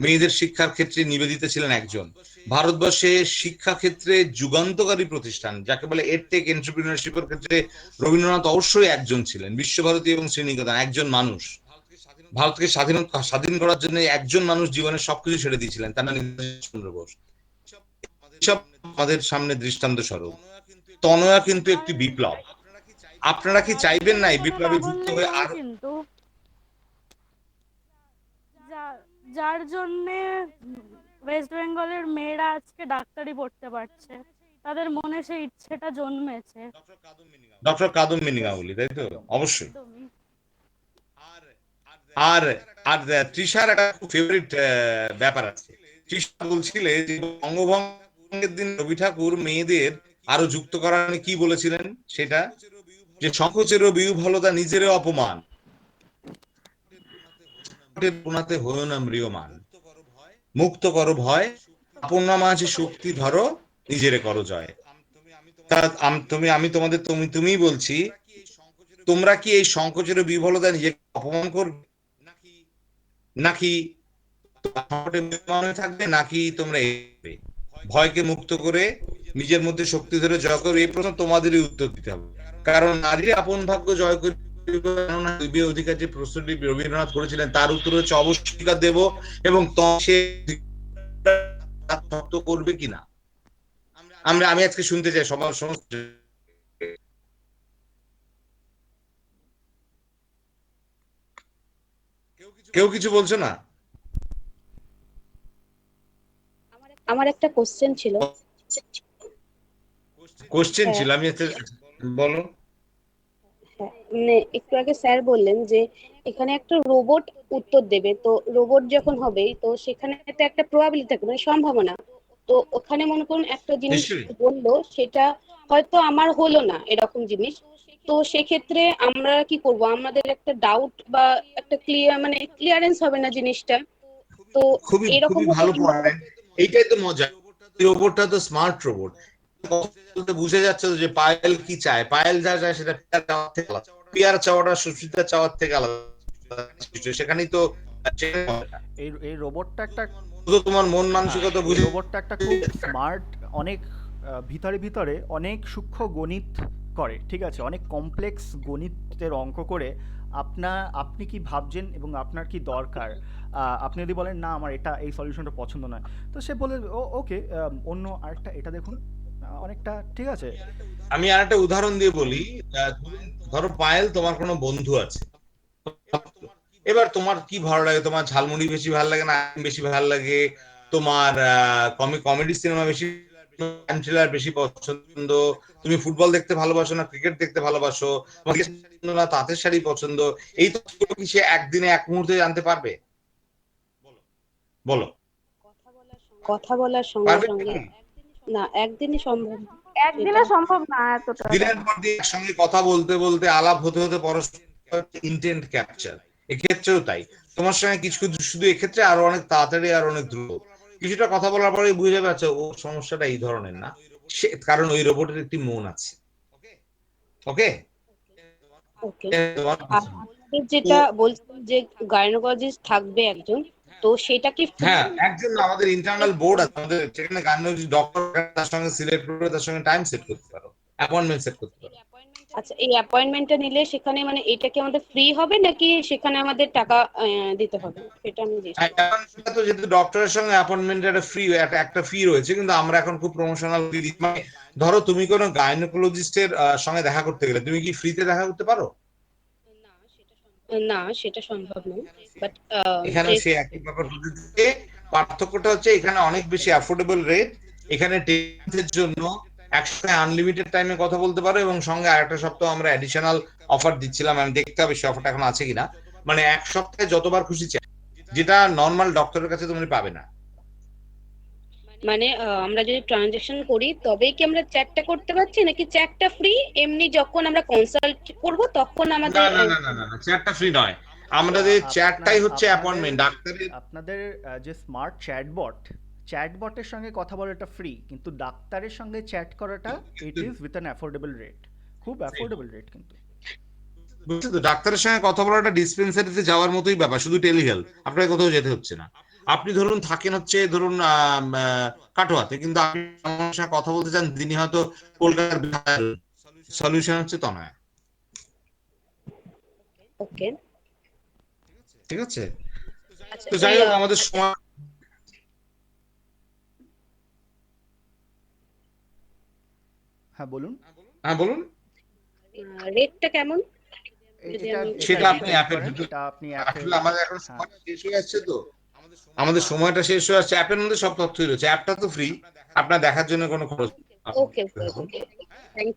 মেয়েদের শিক্ষার ক্ষেত্রে নিবেদিতা ছিলেন একজন, ভারতবর্ষে শিক্ষা ক্ষেত্রে যুগান্তকারী প্রতিষ্ঠান যাকে বলে এডটেক এন্টারপ্রিনারশিপের ক্ষেত্রে রবীন্দ্রনাথ অবশ্যই একজন ছিলেন, বিশ্বভারতী এবং শ্রীনিকেতন একজন মানুষ, ভারতকে স্বাধীন করার জন্য একজন মানুষ জীবনের সবকিছু ছেড়ে দিয়েছিলেন, তার নাম চন্দ্র বোস। সব আমাদের সামনে দৃষ্টান্ত স্বরূপ। তনয়া কিন্তু একটি বিপ্লব। আপনারা কি চাইবেন না এই বিপ্লবে যুক্ত হয়ে? আর কিন্তু যার জন্য ওয়েস্ট বেঙ্গলের মেয়েরা আজকে ডাক্তারি পড়তে পারছে, তাদের মনে সেই ইচ্ছেটা জন্মেছে। ডক্টর কাদম মিনিগাঙ্গুলি, তাই তো? অবশ্যই। আর তৃষার একটা ফেভারিট ব্যাপার আছে। তৃষা বলছিলে যে বঙ্গভঙ্গের দিন রবি ঠাকুর মেয়েদের আরো যুক্ত করার কি বলেছিলেন, সেটা যে সংকোচেরও বিহ্বলতা নিজের অপমান, হয়েও না ম্রিয়মান, মুক্ত করো ভয়, আপন মাঝে শক্তি ধরো, নিজেরে করো জয়। আমি তোমাদের তুমিই বলছি, তোমরা কি এই সংকোচের ও বিফলতা নিজেকে অপমান করবে, নাকি মনে থাকবে, নাকি তোমরা এগোবে? ভয়কে মুক্ত করে নিজের মধ্যে শক্তি ধরে জয় করবে, এই প্রশ্ন তোমাদেরই উত্তর দিতে হবে। কারণ নারীর আপন ভাগ্য জয় করে অধিকার যে প্রশ্নটি রবীন্দ্রনাথ করেছিলেন, তার উত্তর হচ্ছে অবশ্যই দেব, এবং সে করবে কিনা আমি আজকে শুনতে চাই সবার সমস্ত। কেউ কিছু বলছো না? আমার একটা কোশ্চেন ছিল। আমি বলো। মানে একটু আগে স্যার বললেন যে এখানে একটা রোবট উত্তর দেবে, তো রোবট যখন হবে তো সেখানে তো একটা প্রবাবিলিটি থাকে, মানে সম্ভাবনা। তো ওখানে মনে করুন একটা জিনিস বললো, সেটা হয়তো আমার হলো না এরকম জিনিস, তো সেক্ষেত্রে আমরা কি করব? আমাদের একটা ডাউট বা একটা ক্লিয়ারেন্স হবে না জিনিসটা। তো খুবই ভালো পয়েন্ট, এইটাই তো মজা। রোবটটা তো স্মার্ট রোবট, বুঝে যাচ্ছে যে পায়েল কি চায়, পায়েল যা চায় সেটা পিয়ার চাওয়াটা সুস্মিতা চাওয়ার থেকে আলাদা। সেখানেই তো এই রোবটটা একটা তোমার মন মানসিকতা বুঝে। রোবটটা একটা খুব স্মার্ট, অনেক ভিতরে অনেক সূক্ষ্ম গণিত করে, ঠিক আছে, অনেক কমপ্লেক্স গণিতের অঙ্ক করে আপনি কি ভাবছেন এবং আপনার কি দরকার, আপনি যদি বলেন না আমার এই সলিউশনটা পছন্দ নয়, তো সে বলে ওকে অন্য আরেকটা এটা দেখুন, অনেকটা ঠিক আছে। আমি আরেকটা উদাহরণ দিয়ে বলি, ধরো পায়েল তোমার কোনো বন্ধু আছে, এবার তোমার কি ভালো লাগে, তোমার ঝালমুড়ি বেশি ভালো লাগে না বেশি ভালো লাগে, তোমার কমেডি সিনেমা বেশি বেশি পছন্দ, তুমি ফুটবল দেখতে ভালোবাসো না ক্রিকেট দেখতে ভালোবাসো, না তাঁতের শাড়ি পছন্দ, এই তো কি সে একদিনে এক মুহূর্তে জানতে পারবে? বলো। কথা বলার সঙ্গে সঙ্গে না, একদিনে সম্ভব না এতটা। দিনের পর দিন একসঙ্গে কথা বলতে বলতে আলাপ হতে হতে পরস্পর ইন্টেন্ট ক্যাপচার, এক্ষেত্রেও তাই। তোমার সঙ্গে কিছু শুধু এক্ষেত্রে আরো অনেক তাড়াতাড়ি আর অনেক দ্রুত, কিছুটা কথা বলার পরে বুঝে যাবে আচ্ছা ও সমস্যাটা এই ধরনের না, কারণ ওই রোবটের একটি মন আছে। ওকে, যেটা বলছেন যে গাইনোকোলজিস্ট থাকবে একজন, তো সেটা কি? হ্যাঁ, একজন আমাদের ইন্টারনাল বোর্ড আছে, আমাদের সেখানে গাইনোকোলজিস্ট ডক্টর, তার সঙ্গে সিলেক্ট করে তার সঙ্গে টাইম সেট করতে পারো, অ্যাপয়েন্টমেন্ট সেট করতে পারো। আচ্ছা, এই অ্যাপয়েন্টমেন্টটা নিলে সেখানে মানে এটা কি আমাদের ফ্রি হবে নাকি সেখানে আমাদের টাকা দিতে হবে? সেটা আমি তো যেহেতু ডক্টরের সঙ্গে অ্যাপয়েন্টমেন্ট একটা ফি রয়েছে, কিন্তু আমরা এখন খুব প্রমোশনাল দিই। মানে ধরো তুমি কোনো গাইনোকোলজিস্টের সঙ্গে দেখা করতে গেলে তুমি কি ফ্রিতে দেখা করতে পারো? না, সেটা সম্ভব নয়, বাট এখানে সে একই ব্যাপার পদ্ধতিতে, পার্থক্যটা হচ্ছে এখানে অনেক বেশি অ্যাফোর্ডেবল রেট, এখানে টেন্থের জন্য একসাথে আনলিমিটেড টাইমে কথা বলতে পারো, এবং সঙ্গে আরেকটা সপ্তাহ আমরা অ্যাডিশনাল অফার দিচ্ছিলাম, আমি দেখতে হবে সে অফারটা এখন আছে কিনা, মানে এক সপ্তাহে যতবার খুশি চাই, যেটা নর্মাল ডক্টরের কাছে তুমি পাবে না। মানে আমরা যদি ট্রানজাকশন করি তবেই কি আমরা চ্যাটটা করতে পারছি, নাকি চ্যাটটা ফ্রি, এমনি যখন আমরা কনসাল্ট করব তখন আমাদের? না, চ্যাটটা ফ্রি নয়, আমাদের চ্যাটটাই হচ্ছে অ্যাপয়েন্টমেন্ট। ডাক্তারের আপনাদের যে স্মার্ট চ্যাটবটের সঙ্গে কথা বলাটা ফ্রি, কিন্তু ডাক্তারের সঙ্গে চ্যাট করাটা it is with an affordable rate, খুব অ্যাফোর্ডেবল রেট। কিন্তু বুঝছো তো, ডাক্তারের সঙ্গে কথা বলাটা ডিসপেন্সারিতে যাওয়ার মতোই ব্যাপার, শুধু টেলিহেলথ, আপনাকে কোথাও যেতে হচ্ছে না। আপনি ধরুন থাকেন হচ্ছে ধরুন কাটোয়াতে, কিন্তু আপনি আমার সঙ্গে কথা বলতে চান তিনি হয়তো কলকাতার, সলিউশন হচ্ছে তনয়া। ওকে, ঠিক আছে। তো যাই হোক, আমাদের সময়, হ্যাঁ বলুন। রেটটা কেমন? সেটা আপনি অ্যাপের আসলে আমাদের এখন সময়টা শেষ হয়ে যাচ্ছে, তো আমাদের সময়টা শেষ হয়ে যাচ্ছে। অ্যাপের মধ্যে সব তথ্যই রয়েছে, অ্যাপটা তো ফ্রি, আপনার দেখার জন্য কোনো খরচ। ওকে,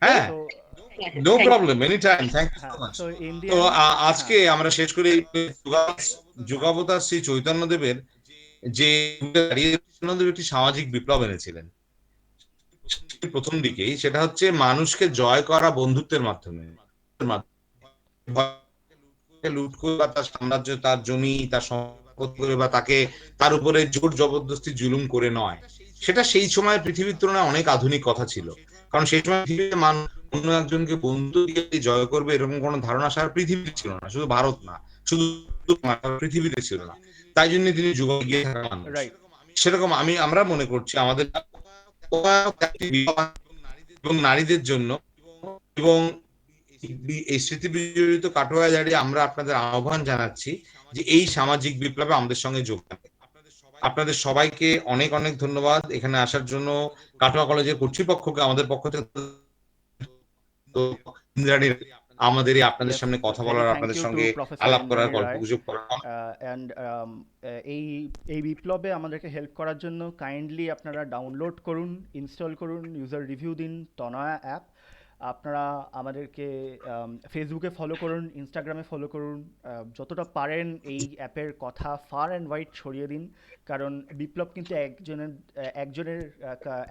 হ্যাঁ, no problem, any time, thank you so much. তো আজকে আমরা শেষ করি যুগাবতার শ্রী চৈতন্যদেবের যে একটি সামাজিক বিপ্লব এনেছিলেন প্রথম দিকেই, সেটা হচ্ছে মানুষকে জয় করা বন্ধুত্বের মাধ্যমে, লুট করে বা তার সাম্রাজ্য, তার জমি, তার সম্পত্তি করে বা তাকে তার উপরে জোর জবরদস্তি জুলুম করে নয়। সেটা সেই সময় পৃথিবীর তুলনায় অনেক আধুনিক কথা ছিল, কারণ সেই সময় পৃথিবীতে অন্য একজনকে বন্ধু দিয়ে জয় করবে এরকম কোনো ধারণা সারা পৃথিবীতে ছিল না, শুধু ভারত না, শুধু পৃথিবীতে ছিল না। তাই জন্য তিনি যুগ এগিয়ে থাকা মানুষ। সেরকম আমরা মনে করছি আমাদের এবং নারীদের জন্য এবং এই স্মৃতি বিজড়িত কাটোয়া দাঁড়িয়ে আমরা আপনাদের আহ্বান জানাচ্ছি যে এই সামাজিক বিপ্লবে আমাদের সঙ্গে যোগদান। আপনাদের সবাইকে অনেক অনেক ধন্যবাদ এখানে আসার জন্য। কাটোয়া কলেজের কর্তৃপক্ষকে আমাদের পক্ষ থেকে আমাদের আপনাদের সামনে কথা বলার, আপনাদের সঙ্গে আলাপ করার, গল্পগুজব করার। এই বিপ্লবে আমাদেরকে হেল্প করার জন্য কাইন্ডলি আপনারা ডাউনলোড করুন, ইনস্টল করুন, ইউজার রিভিউ দিন তনয়া অ্যাপ। আপনারা আমাদেরকে ফেসবুকে ফলো করুন, ইনস্টাগ্রামে ফলো করুন, যতটা পারেন এই অ্যাপের কথা ফার অ্যান্ড ওয়াইড ছড়িয়ে দিন, কারণ বিপ্লব কিন্তু একজনের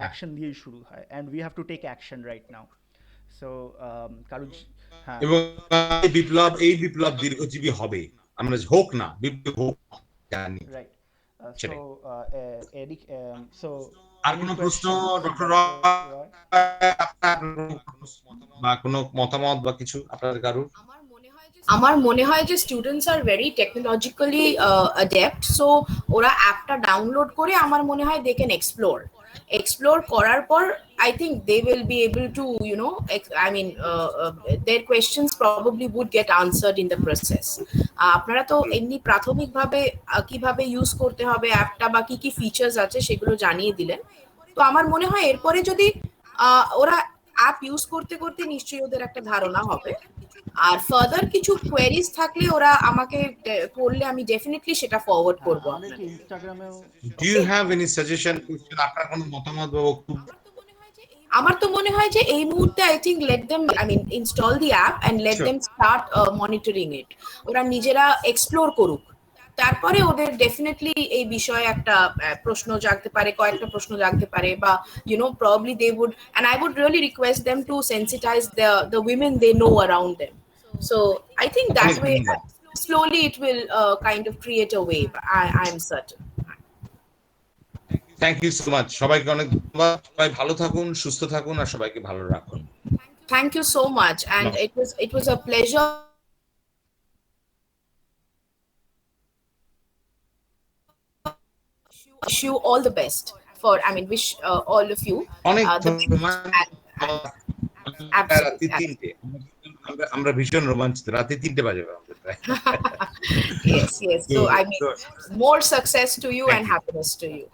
অ্যাকশন দিয়েই শুরু হয়, and we have to take action right now. So কারণ এবং এই বিপ্লব দীর্ঘজীবী হবে, আমরা হোক না বিপ্লব হোক জানি। রাইট। সো আর কোনো প্রশ্ন ডক্টর বা কোনো মতামত বা কিছু আপনাদের কারোর? আমার মনে হয় যে students are very technologically adept, so ওরা অ্যাপটা ডাউনলোড করে আমার মনে হয় দে ক্যান এক্সপ্লোর করার পর I think they will be able to, you know, their questions probably would get answered in the process. আপনারা তো এমনি প্রাথমিকভাবে কিভাবে ইউজ করতে হবে অ্যাপটা বা কি কি ফিচার্স আছে সেগুলো জানিয়ে দিলেন। তো আমার মনে হয় এরপরে যদি ওরা অ্যাপ ইউজ করতে করতে নিশ্চয়ই ওদের একটা ধারণা হবে। আর ফার্দার কিছু কোয়েরিজ থাকলে ওরা আমাকে করলে আমি ডেফিনেটলি সেটা ফরওয়ার্ড করব। Do you have any suggestion, আপনার কোনো মতামত বা বক্তব্য? আমার তো মনে হয় যে এই মুহূর্তে I think let them install the app and let them start monitoring it. ওরা নিজেরা এক্সপ্লোর করুক, তারপরে ওদের ডেফিনেটলি এই বিষয়ে একটা প্রশ্ন জাগতে পারে, কয়েকটা প্রশ্ন জাগতে পারে, বা you know probably they would, and I would really request them to sensitise the women they know around them. So I think that way slowly it will kind of create a wave. I am certain. Thank you so much. সবাইকে অনেক ধন্যবাদ। সবাই ভালো থাকুন, সুস্থ থাকুন আর সবাইকে ভালো রাখুন। Thank you so much, and it was a pleasure. Wish you all the best for, wish all of you অনেক the ধন্যবাদ। রাতে 3টে আমরা ভীষণ রোমাঞ্চিত, রাতে 3টে বাজে আমাদের। yes. So more success to you and happiness to you.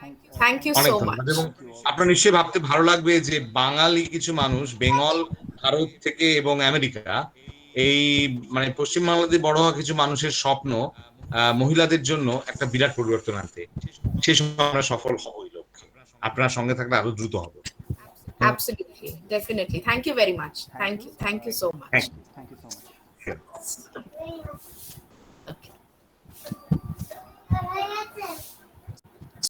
Thank you so much. আপনার নিশ্চয়ই ভাবতে ভালো লাগবে যে বাঙালি কিছু মানুষ বেঙ্গল, ভারত থেকে এবং আমেরিকা, এই পশ্চিম বাংলাদেশে বড় হওয়া কিছু মানুষের স্বপ্ন মহিলাদের জন্য একটা বিরাট পরিবর্তন আনতে। সেই সময় আমরা সফল হব এই লক্ষ্যে। আপনার সঙ্গে থাকলে আরো দ্রুত হবে। Absolutely, definitely. Thank you very much. Thank you so much. Thank you so much. Sure. Okay.